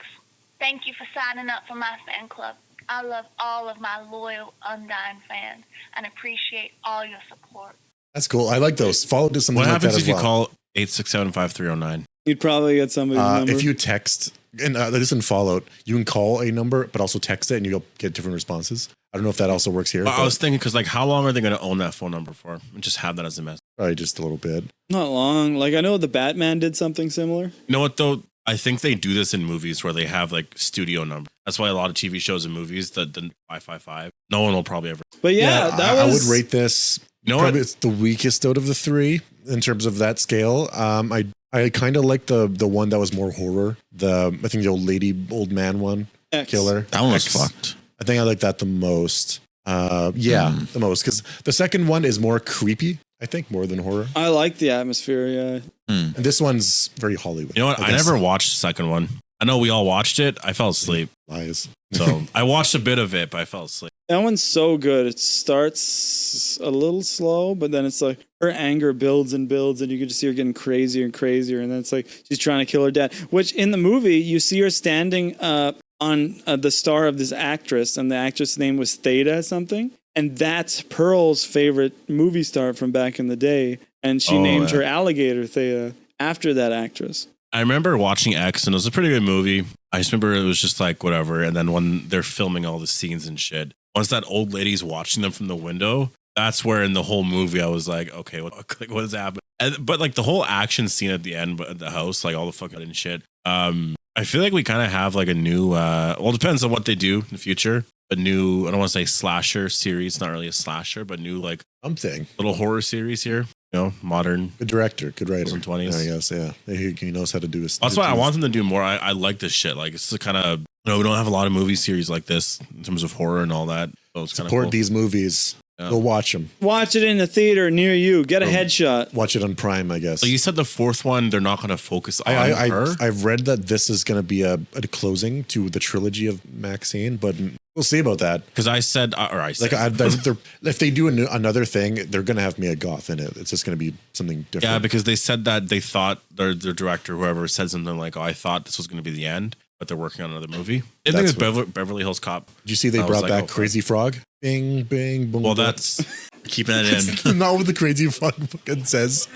thank you for signing up for my fan club. I love all of my loyal, undying fans and appreciate all your support. That's cool. I like those. Follow to something What like happens that if as you well. call 867-5309? You'd probably get somebody's number. If you text, and this in Fallout, you can call a number, but also text it, and you'll get different responses. I don't know if that also works here. I was thinking, because like, how long are they going to own that phone number for? And just have that as a message. Probably just a little bit. Not long. Like, I know the Batman did something similar. You know what though? I think they do this in movies where they have like studio number. That's why a lot of TV shows and movies the 555. No one will probably ever. But yeah, I would rate this. You know probably what? it's the weakest out of the three in terms of that scale. I kind of like the one that was more horror. I think the old man one, X. Killer. That one was X. fucked. I think I like that the most. The most, because the second one is more creepy. I think more than horror. I like the atmosphere, yeah. And this one's very Hollywood. You know what? I guess. never watched the second one. I know we all watched it. I fell asleep. Lies. So I watched a bit of it, but I fell asleep. That one's so good. It starts a little slow, but then it's like her anger builds and builds, and you can just see her getting crazier and crazier. And then it's like she's trying to kill her dad, which in the movie, you see her standing on the star of this actress, and the actress' name was Theta something. And that's Pearl's favorite movie star from back in the day. And she named her alligator Theta after that actress. I remember watching X, and it was a pretty good movie. I just remember it was just like whatever. And then when they're filming all the scenes and shit, once that old lady's watching them from the window, that's where in the whole movie I was like, okay, what is happening? But like the whole action scene at the end, at the house, like all the fucking and shit. I feel like we kind of have like a new, well, it depends on what they do in the future. A new, I don't want to say slasher series, not really a slasher, but new like Something. little horror series here. You know, modern. Good director, good writer. 20s. I guess, yeah. He knows how to do his. That's why I want them to do more. I like this shit. Like it's the kind of, we don't have a lot of movie series like this in terms of horror and all that. So it's kind of support cool. these movies. Yeah. Go watch them. Watch it in the theater near you. Get a headshot. Watch it on Prime, I guess. So you said the fourth one, they're not going to focus on her. I've read that this is going to be a closing to the trilogy of Maxxine, but we'll see about that. Because I said, if they do another thing, they're going to have Mia Goth in it. It's just going to be something different. Yeah, because they said that they thought their director, whoever, said something like, "Oh, I thought this was going to be the end, but they're working on another movie." I think it's Beverly Hills Cop. Did you see they brought back Crazy Frog? Bing, bing, boom. Well, boom. that's Keeping that in. Not what the Crazy Frog fucking says.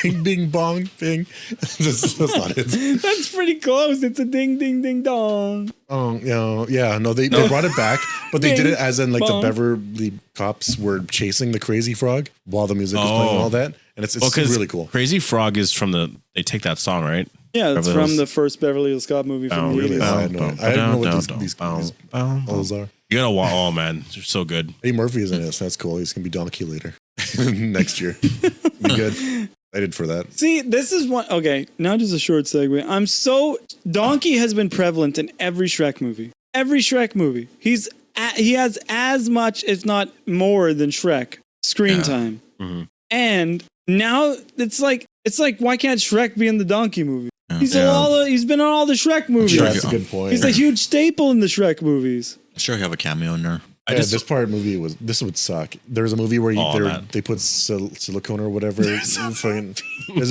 Bing, bing, bong, bing. That's not it. That's pretty close. It's a ding, ding, ding, dong. Oh, yeah. No, they brought it back, but they did it as in like Bong. the Beverly cops were chasing the Crazy Frog while the music was playing and all that. And it's really cool. Crazy Frog is from they take that song, right? Yeah, it's Beverly from Hills. the first Beverly Hills Cop movie from the Really? 80s. I don't know what these balls are. You gotta watch. Oh man, they're so good. Eddie Murphy is in this. That's cool. He's gonna be Donkey later next year. Be good. I did for that. See, this is one. Okay, now just a short segue. Donkey has been prevalent in every Shrek movie. Every Shrek movie. He has as much, if not more, than Shrek screen time. Mm-hmm. And Now it's like why can't Shrek be in the Donkey movie? He's Yeah. he's been in all the Shrek movies. That's a good point. He's a huge staple in the Shrek movies. I'm sure he'll have a cameo in there. This would suck. There's a movie where they put silicone or whatever. There's a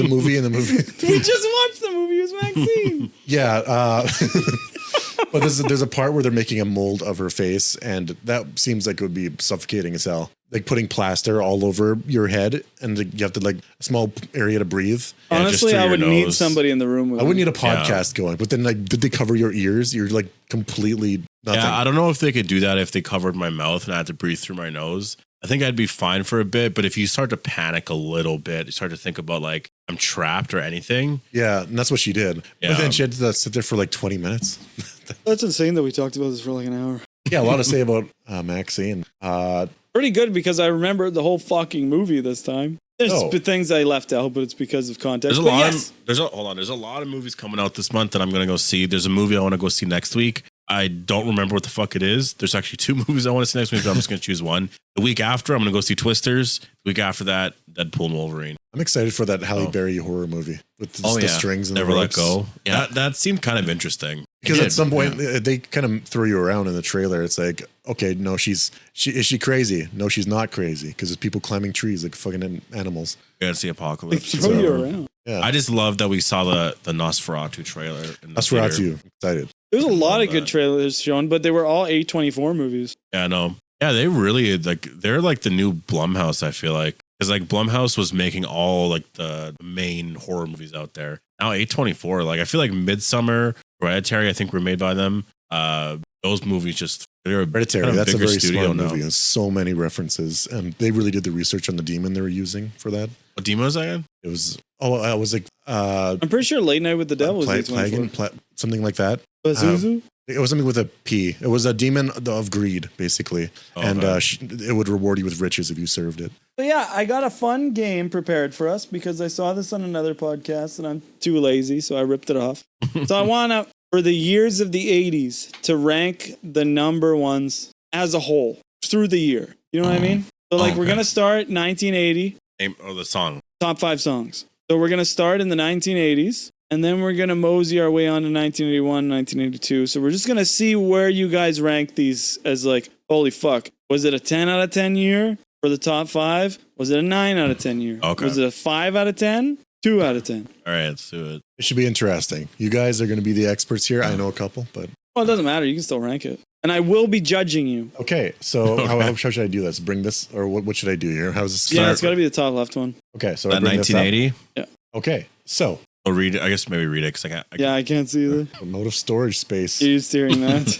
movie in the movie. We just watched the movie. It was Maxxine. Yeah. But there's a part where they're making a mold of her face, and that seems like it would be suffocating as hell. Like putting plaster all over your head, and you have to like a small area to breathe. Honestly, I would need somebody in the room with I would me. need a podcast going, but then like, did they cover your ears? You're like completely nothing. Yeah, I don't know if they could do that if they covered my mouth and I had to breathe through my nose. I think I'd be fine for a bit, but if you start to panic a little bit, you start to think about like I'm trapped or anything. Yeah, and that's what she did. Yeah. But then she had to sit there for like 20 minutes. That's insane that we talked about this for like an hour. Yeah, a lot to say about Maxxine. Pretty good because I remember the whole fucking movie this time. There's things I left out, but it's because of context. There's a lot of movies coming out this month that I'm gonna go see. There's a movie I want to go see next week. I don't remember what the fuck it is. There's actually 2 movies I want to see next week, but I'm just gonna choose one. The week after, I'm gonna go see Twisters. The week after that, Deadpool and Wolverine. I'm excited for that Halle Berry horror movie with the strings and Never the Let ropes. Go. Yeah. That seemed kind of interesting. Because at some point they kind of throw you around in the trailer. It's like, okay, no, is she crazy? No, she's not crazy because there's people climbing trees like fucking animals. You gotta see Apocalypse. Throw you around. Yeah, I just love that we saw the Nosferatu trailer. In the Nosferatu. theater. Excited. There's a lot of good trailers shown, but they were all A24 movies. Yeah, no. Yeah, they really they're like the new Blumhouse, I feel like. Because like Blumhouse was making all like the main horror movies out there. Now A24, like I feel like Midsummer, Hereditary, I think were made by them. Those movies just they're Hereditary. kind of That's a bigger very studio smart now. movie. There's so many references, and they really did the research on the demon they were using for that. What demon was that again? It was I was like I'm pretty sure Late Night with the Devil is A24. Something like that. Pazuzu? It was something with a P. It was a demon of greed, basically, and it would reward you with riches if you served it. But yeah, I got a fun game prepared for us because I saw this on another podcast and I'm too lazy, so I ripped it off. So I want to, for the years of the 80s, to rank the number ones as a whole through the year. You know what I mean? So like we're going to start 1980. The song. Top 5 songs. So we're going to start in the 1980s. And then we're going to mosey our way on to 1981, 1982. So we're just going to see where you guys rank these as like, holy fuck. Was it a 10 out of 10 year for the top 5? Was it a 9 out of 10 year? Okay. Was it a 5 out of 10? 2 out of 10? All right, let's do it. It should be interesting. You guys are going to be the experts here. I know a couple, but Well, it doesn't matter. You can still rank it. And I will be judging you. okay. So how should I do this? Bring this, or what should I do here? How's this? Yeah, it's got to be the top left one. Okay, so I That bring this up. 1980. Okay, so I'll read it. I guess maybe read it because I can't. Yeah, I can't see the. I'm out of storage space. Are you steering that?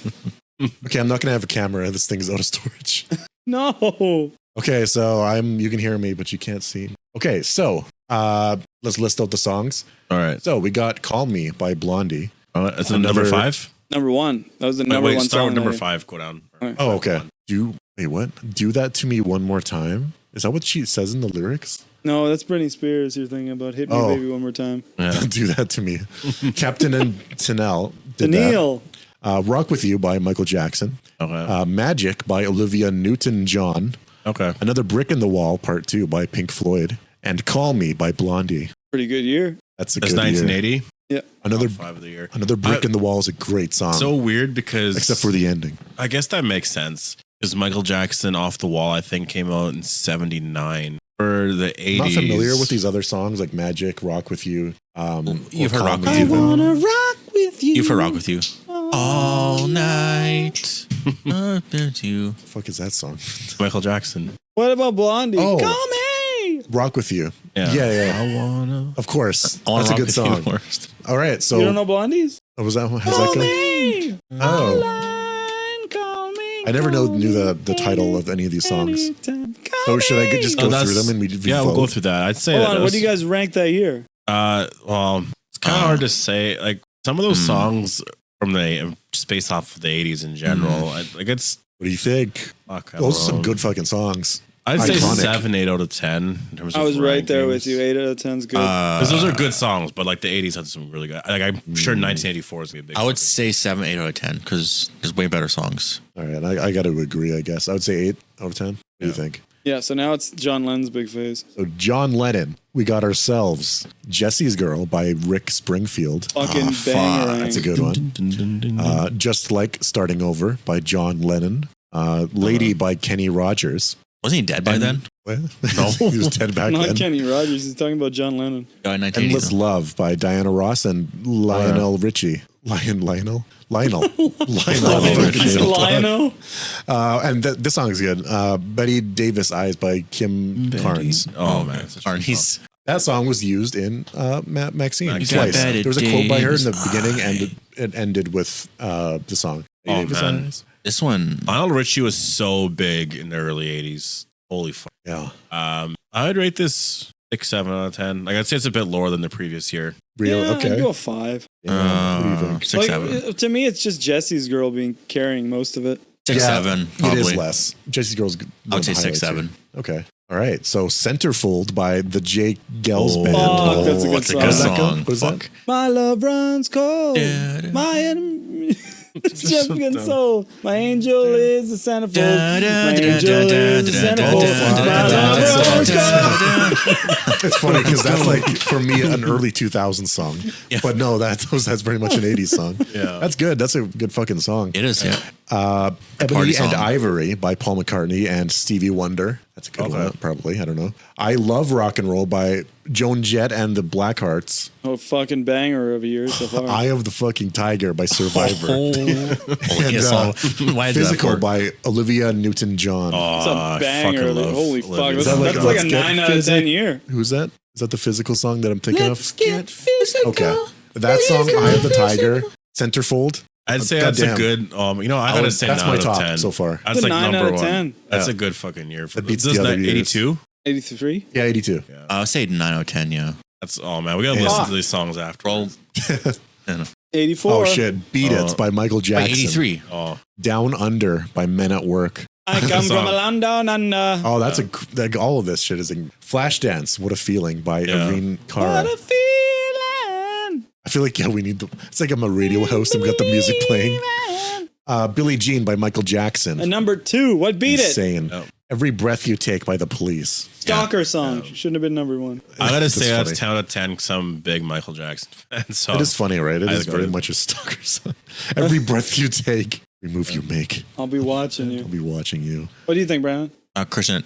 Okay, I'm not going to have a camera. This thing is out of storage. No. Okay, so you can hear me, but you can't see. Okay, so let's list out the songs. All right. So we got "Call Me" by Blondie. It's a number 5. Number 1. That was the number one Start song. with number that 5. Go down. Oh, okay. Wait, what? Do that to me one more time. Is that what she says in the lyrics? No, that's Britney Spears. You're thinking about "Hit Me, Oh. Baby, One More Time." Yeah. Do that to me. Captain and Tanel did Neil. that. "Rock with You" by Michael Jackson. Okay. "Magic" by Olivia Newton-John. Okay. "Another Brick in the Wall" Part 2 by Pink Floyd. And "Call Me" by Blondie. Pretty good year. That's a That's good 1980. year. Yeah. Another Top 5 of the year. Brick in the Wall is a great song. So weird because except for the ending. I guess that makes sense because Michael Jackson "Off the Wall" I think came out in '79. For the 80s, I'm not familiar with these other songs like "Magic," "Rock with You." You've heard Call "Rock Me with You." Even. I wanna rock with you. You've heard "Rock with You" all night. There's you. The fuck is that song? Michael Jackson. What about Blondie? Oh. Call me. "Rock with You." Yeah. Yeah. I wanna. Of course. I wanna That's a rock good with you song. first. All right. So You don't know Blondie's? was that? How's Call that go? me. Oh. Line, call me. I never call knew the me title of any of these songs. anytime. So Call should I me. just go that's- through them and we Yeah, we'll vote? go through that. I'd say Hold that on. What was- do you guys rank that year? Well, it's kind of hard to say. Like some of those songs from just based off of the 80s in general. Like it's. What do you think? Fuck, I Those are don't some know. good fucking songs. I'd say Iconic. 7, 8 out of 10 in terms of. I was right there rankings. with you. 8 out of 10 is good. Because those are good songs, but like the 80s had some really good. Like I'm sure 1984 is gonna be a big. I would say 7, 8 out of 10 because there's way better songs. All right. I got to agree, I guess. I would say 8 out of 10. What do you think? Yeah, so now it's John Lennon's big face. So John Lennon, we got ourselves Jesse's Girl by Rick Springfield. Fucking banger. That's a good one. Just Like Starting Over by John Lennon. Lady by Kenny Rogers. Wasn't he dead by then? Well, no, he was dead back Not then. Kenny Rogers. He's talking about John Lennon. In 1980. Endless Love by Diana Ross and Lionel Richie. Lionel. Lionel. And this song is good. Betty Davis Eyes by Kim Carnes. Oh man, Carnes. That song was used in Maxxxine He's twice. got Betty There was a quote by her in the Davis beginning, and it ended with the song. Oh, Davis man. Eyes. This one. Lionel Richie was so big in the early '80s. Holy fuck. Yeah. I would rate this 6, 7 out of 10. Like I'd say it's a bit lower than the previous year. Real? Yeah, Okay. I'd go 5. Yeah, what do you think? 6, 7. To me, it's just Jesse's Girl carrying most of it. 6, 7. Probably. It is less. Jesse's Girl's I would say 6, highlights 7. here. Okay. All right. So Centerfold by the Jake Gels Band. Fuck, that's a good song. How does that go? song. What is that? My love runs cold. Da, da. My enemy. Just getting sold. My angel is the centerfold. Da, da, My da, angel da, is the da, da, centerfold. da, My da, love da, runs da, cold. It's funny because that's like for me an early 2000s song, Yeah. but no, that's very much an 80s song. Yeah. That's good. That's a good fucking song. It is, yeah. Ebony party and song. Ivory by Paul McCartney and Stevie Wonder. That's a good Okay. one, probably. I don't know. I Love Rock and Roll by Joan Jett and the Blackhearts. Oh, fucking banger of a year so far. Eye of the Fucking Tiger by Survivor. Holy And, song. Why is that Physical for? by Olivia Newton-John. It's Oh, a I banger. fucking love Holy Olivia. fuck. Is that like That's like Let's a Get 9 out of 10 Physical? year. Who's that? Is that the Physical song that I'm thinking Let's of? get physical. Okay. That song, Eye of the Tiger, Centerfold. I'd say that's a Goddamn. good. I gotta say that's 9 my out top of 10 so far. That's It's a like 9 number out of 1. 10. That's Yeah. a good fucking year. For That beats this the other is years. 82. 83? Yeah, 82. I would say 9 out of 10, yeah. That's man. We gotta Yeah. listen to these songs after. Roll. 84. Oh shit, Beat It by Michael Like Jackson. 83. Oh, Down Under by Men at Work. I come from Song. a land down under. Oh, that's all of this shit is in Flashdance. What a Feeling by Yeah. Irene Cara. What a feeling. I feel like we need it's like I'm a radio host and we got the music playing. Billie Jean by Michael Jackson. And number 2, what beat it? Insane. Oh. Every Breath You Take by The Police. Stalker song. Shouldn't have been number 1. I gotta say That's that's 10 out of 10. Some big Michael Jackson fan. So It is funny, right? It I is agree. very much a stalker song. Every breath you take, every move you make, I'll be watching I'll you. be watching you. What do you think, Brandon? Christian,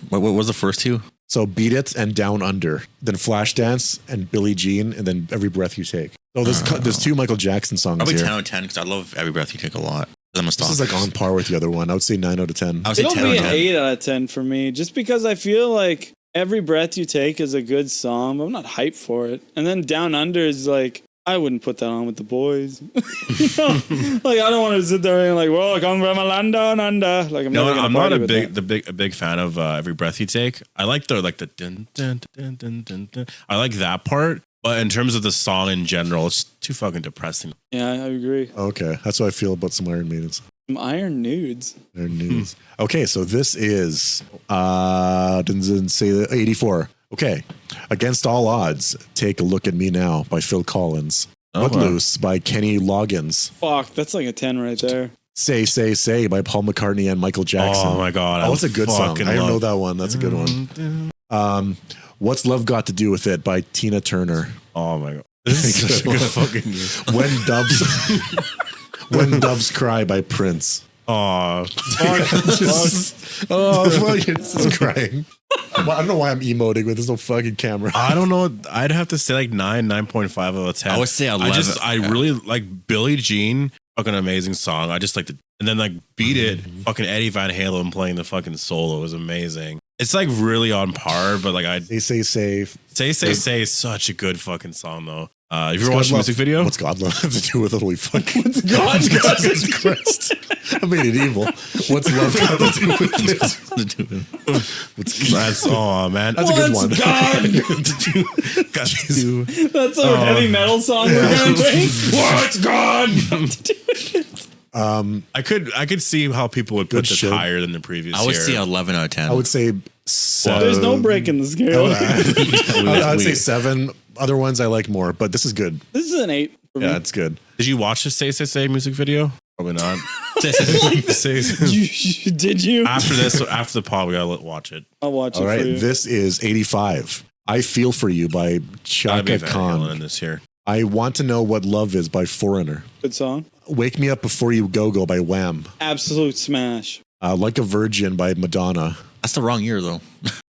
what was the first two? So Beat It and Down Under, then Flashdance and Billie Jean, and then Every Breath You Take. So there's 2 Michael Jackson songs Probably here. 10 out of 10 because I love Every Breath You Take a lot. I'm a This stalker. is like on par with the other one. I would say 9 out of 10. I would say It'll 10 out be of an 10. 8 out of 10 for me, just because I feel like Every Breath You Take is a good song, but I'm not hyped for it. And then Down Under is like, I wouldn't put that on with the boys. You know? Like, I don't want to sit there and like, well, I come from a land down under. Like, I'm No, never gonna I'm not party a with big fan of Every Breath You Take. I like the dun, dun, dun, dun, dun, dun. I like that part, but in terms of the song in general, it's too fucking depressing. that. Yeah, I agree. Okay, that's what I feel about some Iron Maidens. Some Iron Nudes. Their news. Okay, so this is didn't say the 84. Okay, Against All Odds, Take a Look at Me Now by Phil Collins. Footloose by Kenny Loggins. Fuck, that's like a 10 right there. Say, Say, Say by Paul McCartney and Michael Jackson. Oh my god! Oh, it's a good song. fucking I don't know love- that one. That's a good one. What's Love Got to Do with It by Tina Turner. Oh my god! This is such a good fucking year. When Doves Cry by Prince. Oh, Oh, fucking just crying. Well, I don't know why I'm emoting with there's no fucking camera. I don't know. I'd have to say like 9.5 out of 10. I would say 11. I really like Billie Jean. Fucking amazing song. I just like and then like Beat It. Fucking Eddie Van Halen playing the fucking solo is amazing. It's like really on par, but like Say Say is such a good fucking song though. If you ever watched the music video, What's God love have to do with it? Holy fuck! What's God? Jesus Christ! I made it evil. What's love got to do with it? that's man. That's a good one. Got to do. That's a heavy metal song we're gonna make. What's God? I could see how people would put Good this shit. higher than the previous I would year. say 11 out of 10. I would say There's no break in the scale. I would say 7. Other ones I like more, but this is good. This is an 8 for me. Yeah, it's good. Did you watch the Say music video? Probably not. Did you? After this, after the pod, we gotta watch it. I'll watch All it right, for you. this is 85. I Feel For You by Gotta be Chaka Van Halen in Khan. this here. I Want to Know What Love Is by Foreigner. Good song. Wake Me Up Before You Go by Wham. Absolute smash. Like a Virgin by Madonna. That's the wrong year though.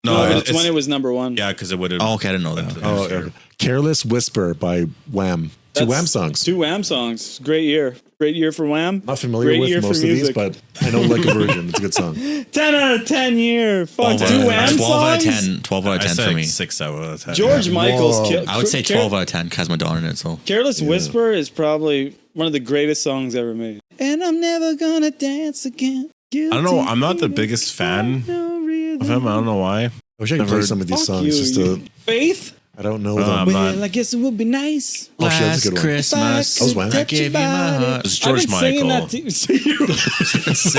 No, it's when it was number one. Yeah, because it would have. Oh, okay, I didn't know that. Oh, okay. Careless Whisper by Wham. Two Wham songs. Two Wham songs. Great year. Great year for Wham. Not familiar Great with year most for of these, music. but I know Like a Virgin. It's a good song. 10 out of 10 year. Fuck, 12 two out Wham of 12 out of songs? 10. 12 out of I 10 said for me. 6 out of 10. George Michael's Whoa. I would say 12 out of 10 because Madonna in it. So Careless Whisper is probably one of the greatest songs ever made. And I'm never gonna dance again. I don't know. I'm not the biggest fan of him. I don't know why. I wish I could play some of these Fuck songs. you, just you- to, Faith? I don't know I'm them. not- Well, I guess it would be nice. Oh, shit, that's a good one. Christmas, That was Wham. I gave you my heart. It's George I've been singing Michael. that to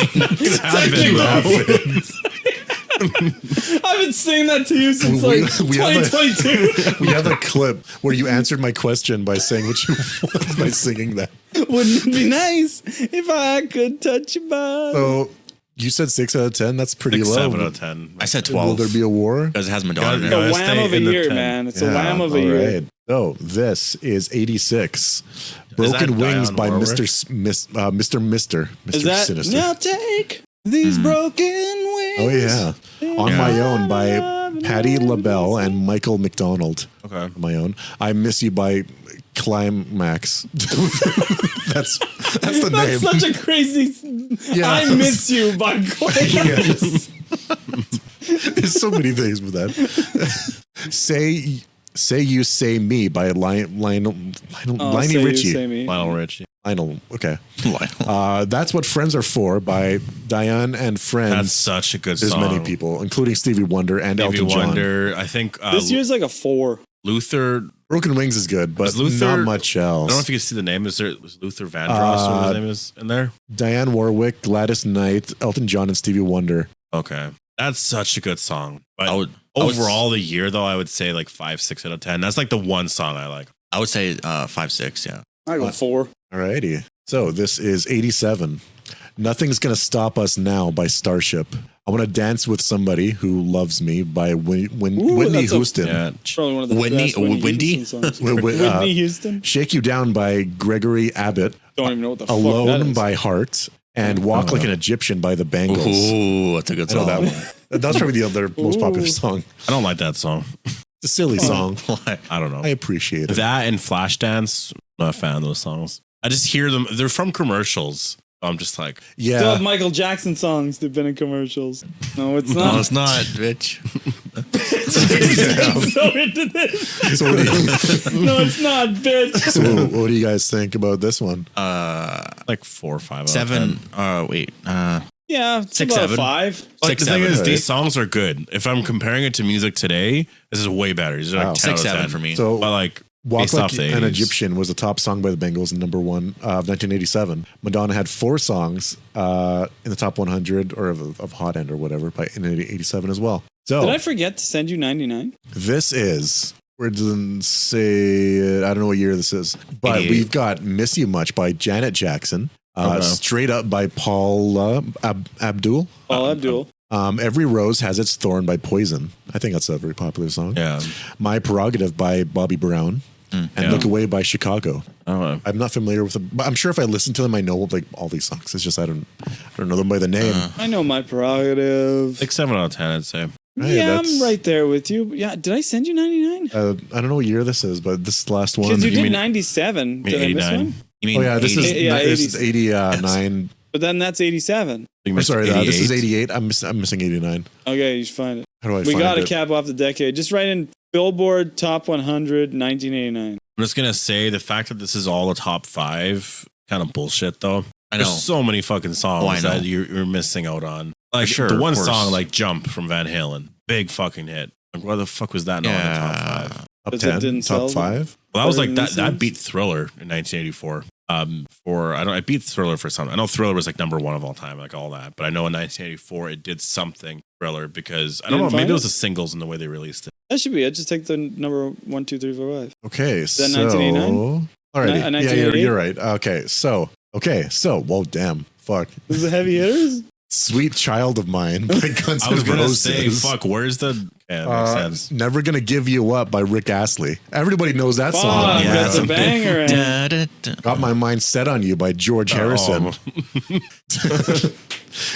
I've been singing that to you since We- like we have a- 2022. We have a clip where you answered my question by saying what you want by singing that. Wouldn't it be nice if I could touch your body? So you said 6 out of 10. That's pretty 6, low. 7 out of 10. I said Will 12 there be a war? because it has Madonna in It's it. a gotta wham stay of a in the year, 10. man. It's a wham of a all year. right. So this is 86. Broken Wings Dionne by Warwick? Mr. Mr. Is that Sinister. now take these broken wings? Oh yeah. On My Own by Patti LaBelle and Michael McDonald. Okay. On My Own. I Miss You by Climax. that's the name. That's such a crazy. Yeah. I miss you by Clay. Yes. There's so many things with that. Say You Say Me by Lionel Richie. Lionel Richie. Lionel. Okay. That's What Friends Are For by Diane and Friends. That's such a good There's song. many people, including Stevie Wonder and Stevie Elton John. Wonder. I think This year's like a 4. Luther. Broken Wings is good, but Was Luther- not much I else. don't know if you can see the name. Was Luther Vandross? What his name is in there? Diane Warwick, Gladys Knight, Elton John, and Stevie Wonder. Okay, that's such a good song. But I would overall, the year though, I would say like 5, 6 out of 10. That's like the one song I like. I would say 5, 6. Yeah. I go 4. Alrighty. So this is 87. Nothing's Gonna Stop Us Now by Starship. I Want to Dance with Somebody Who Loves Me by Whitney that's a- Houston. Yeah, Probably one of the Whitney- best Whitney Windy? Houston songs. Whitney Whitney Houston. Shake You Down by Gregory Abbott. Don't even know what the fuck that Alone is. by Heart. And Walk Like an Egyptian by the Bangles. Ooh, that's a good I know song. that one. That's probably the other most popular song. I don't like that song. It's a silly song. I don't know. I appreciate it. That and Flashdance. Not a fan of those songs. I just hear them. They're from commercials. I'm just like, Still Yeah. have Michael Jackson songs that've been in commercials. No, it's No, not. it's not, bitch. so into this. So what, do you, No, it's not, bitch. so what do you guys think about this one? like 4 or 5 out of 7. 10. Wait. Yeah, it's 6, about 7. 5. Like 6, the thing 7. is, Okay. these songs are good. If I'm comparing it to music today, this is way better. These are like Wow. 10 out of 6, 7 10 for me. So But like, Walk based Like off the an 80s. Egyptian was the top song by the Bengals and number 1 of 1987. Madonna had 4 songs in the top 100 or of Hot End or whatever by in 87 as well. So Did I forget to send you 99? this is, where it doesn't say, I don't know what year this is, but 88. we've got Miss You Much by Janet Jackson. Straight Up by Paul Abdul. Paul Abdul. Every Rose Has Its Thorn by Poison. I think that's a very popular song. Yeah. My Prerogative by Bobby Brown. And yeah. Look Away by Chicago. Oh, I'm not familiar with them, but I'm sure if I listen to them, I know like all these songs. It's just I don't know them by the name. I know my prerogative. 6, 7 out of 10, I'd say. Hey, yeah, that's- I'm right there with you. Yeah, did I send you 99? I don't know what year this is, but this is the last one. Because you did mean- 97. Did I miss 89? one? You mean Oh yeah, this 80? is Yeah, this is 80s. 89. But then that's 87. You I'm missed sorry, this is 88. 88. I'm missing 89. Okay, you should find it. How do I We find got to it? cap off the decade. Just write in Billboard Top 100 1989. I'm just gonna say the fact that this is all the top 5, kind of bullshit though. I know. There's so many fucking songs Oh, I know. that you're missing out on. Like sure, the one of course. song like Jump from Van Halen, big fucking hit. Like why the fuck was that not in the top 5? Top Because it 10, didn't top sell 5. Well, that was Better like than that. these That songs? beat Thriller in 1984. I beat Thriller for something. I know Thriller was like number 1 of all time, like all that. But I know in 1984 it did something Thriller because I don't You know, didn't maybe find it was it? the singles and the way they released it. That should be it. Just take the number 1, 2, 3, 4, 5. Okay, that so 1989? Alrighty, yeah, 1988? you're right. Okay, so whoa, damn. Fuck. This is the heavy hitters? Sweet Child of Mine by Guns I was N' gonna Roses. say, fuck. Where's the? Yeah, that makes sense. Never Gonna Give You Up by Rick Astley. Everybody knows that Fuck, song. that's a banger. And Da, da, da. Got My Mind Set on You by George Harrison.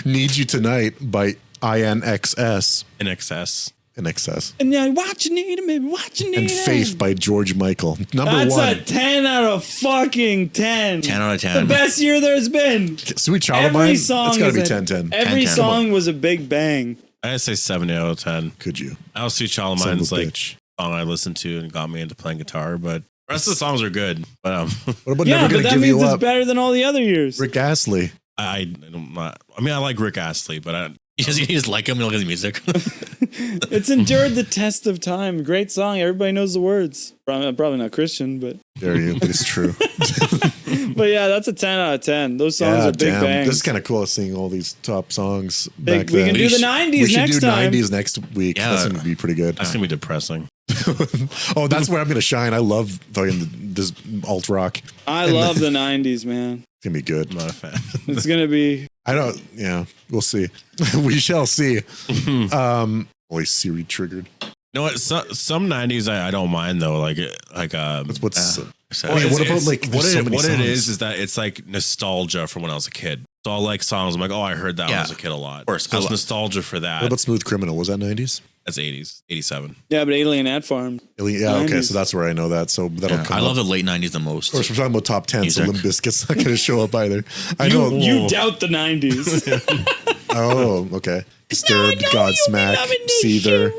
Need You Tonight by INXS. In excess. In excess. and then watch you need him, baby. Watch you need And him. Faith by George Michael. Number That's one. a 10 out of fucking 10. 10 out of The 10. best year there's been. Sweet Child of Every Mine. song It's got to is be a- 10-10. Every 10-10. song was a big bang. I gotta say 7 out of 10. Could you? I'll see Child of Son of Mine's a like bitch. song I listened to and got me into playing guitar, but the rest of the songs are good. But What about Yeah, Never but Gonna that Give means You it's Up? better than all the other years. Rick Astley. I don't not. I mean, I like Rick Astley, but You just like him, you like his music. It's endured the test of time. Great song. Everybody knows the words. Probably not Christian, but There you But it's true. yeah, that's a 10 out of 10. Those songs Yeah, are big damn. bangs. This is kind of cool seeing all these top songs Big- back we then. can do the 90s We should next do time. 90s next week. Yeah. That's going to be pretty good. that's gonna be depressing. Oh, that's where I'm going to shine. I love this alt rock. It's I love the 90s, man. going to be good. I'm not a fan. It's going to be. I don't, yeah, we'll see. We shall see. Holy Siri triggered. You know what? Some 90s I don't mind though. Like What's, So, Wait, what about, it's- like, what there's so it, many what it songs. is that it's like nostalgia from when I was a kid. So I like songs. I'm like, oh, I heard that when I was a kid a lot. Of course, so it's I- nostalgia for that. what about Smooth Criminal? Was that 90s? That's 80s, 87. Yeah, but Alien Ant Farm. Yeah, okay, 90s. so that's where I know that. So that'll yeah, come I love up. the late 90s the most. Of course, we're talking about top 10, so Music. Limp Bizkit's not going to show up either. I know. You doubt the 90s. Oh, okay. Disturbed, Godsmack, Seether.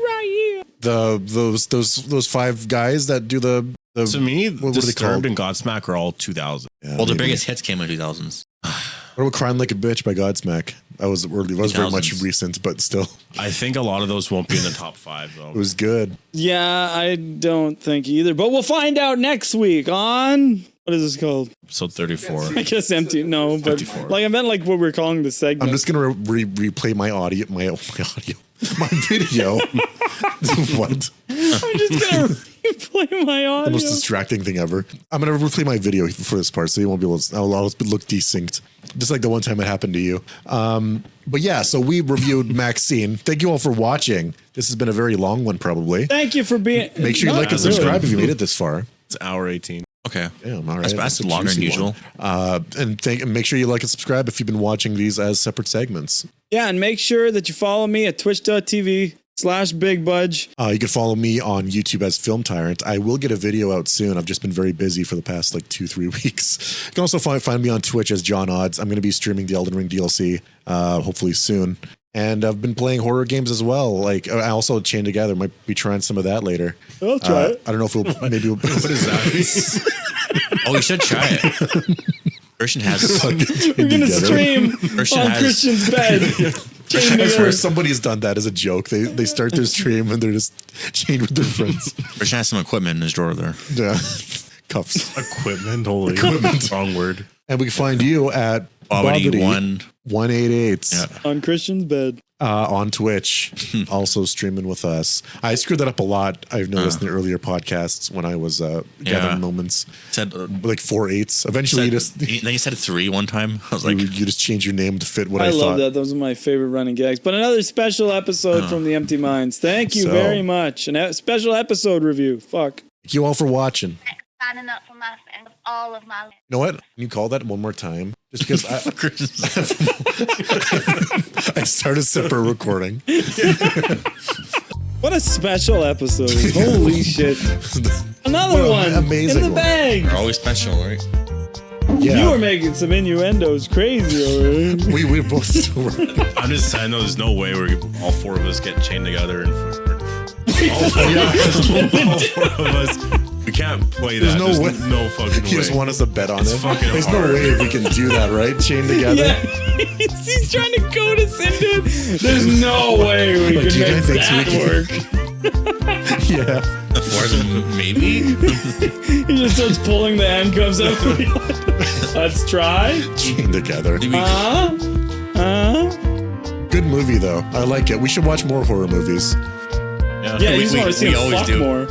Those five guys that do the To me, what were they Disturbed called? and Godsmack are all 2000. Yeah, Well, their maybe. biggest hits came in the 2000s. What about Crying Like a Bitch by Godsmack? That was early. That was very much 2000s. recent, but still, I think a lot of those won't be in the top 5 though. it was good. Yeah, I don't think either. But we'll find out next week on. What is this called? Episode 34. I guess empty. No, but 54. like I meant like what we're calling the segment. I'm just gonna replay my audio, my video. What? I'm just gonna replay my The audio. most distracting thing ever. I'm gonna replay my video for this part, so you won't be able to. I'll look desynced, just like the one time it happened to you. But yeah, so we reviewed Maxxxine. Thank you all for watching. This has been a very long one, probably. Thank you for being. Make sure you Not like and really. subscribe if you made it this far. It's hour 18. Okay. Damn, all right. That's a longer than juicy usual. one. And make sure you like and subscribe if you've been watching these as separate segments. Yeah, and make sure that you follow me at twitch.tv/BigBudge. You can follow me on YouTube as Film Tyrant. I will get a video out soon. I've just been very busy for the past like 2-3 weeks. You can also find me on Twitch as John Odds. I'm going to be streaming the Elden Ring DLC hopefully soon. And I've been playing horror games as well. Like I also Chained Together. Might be trying some of that later. I'll try it. I don't know if we'll maybe. What is that? Oh, you should try it. Christian has. We're gonna stream Christian on has- Christian's bed. Chained I swear together. somebody's done that as a joke. They start their stream and they're just chained with their friends. Christian has some equipment in his drawer there. Yeah, cuffs. Equipment. Holy. Wrong word. And we can find you at Bobbity one. 188 Yeah. On Christian's bed. on Twitch, also streaming with us. I screwed that up a lot. I've noticed in the earlier podcasts when I was gathering moments, Said, like 4/8. Eventually, then you said 3 one time. I was you, like, you just change your name to fit what I, I thought. love that. Those are my favorite running gags. But another special episode from the Empty Minds. Thank you So- very much. A special episode review. Fuck. Thank you all for watching. Signing up for my friend, all of my. You know what? Can you call that one more time? Just because I started separate recording. What a special episode. Holy shit. Another What an one. amazing in the one. bag. you're always special, right? Yeah, You were making some innuendos crazy over here. we both were. I'm just saying, though, there's no way we're all 4 of us get chained together and all 4 of us. We can't play that. There's no way. No fucking way. You just want us to bet on It's it. fucking There's hard. no way we can do that, right? Chained together. Yeah, he's trying to goad us into it. There's no way we Like, can do you make guys think that we work. Yeah. The 4 maybe? He just starts pulling the handcuffs out. Let's try. Chained together. Good movie though. I like it. We should watch more horror movies. Yeah, you just want to see we him always fuck do. more.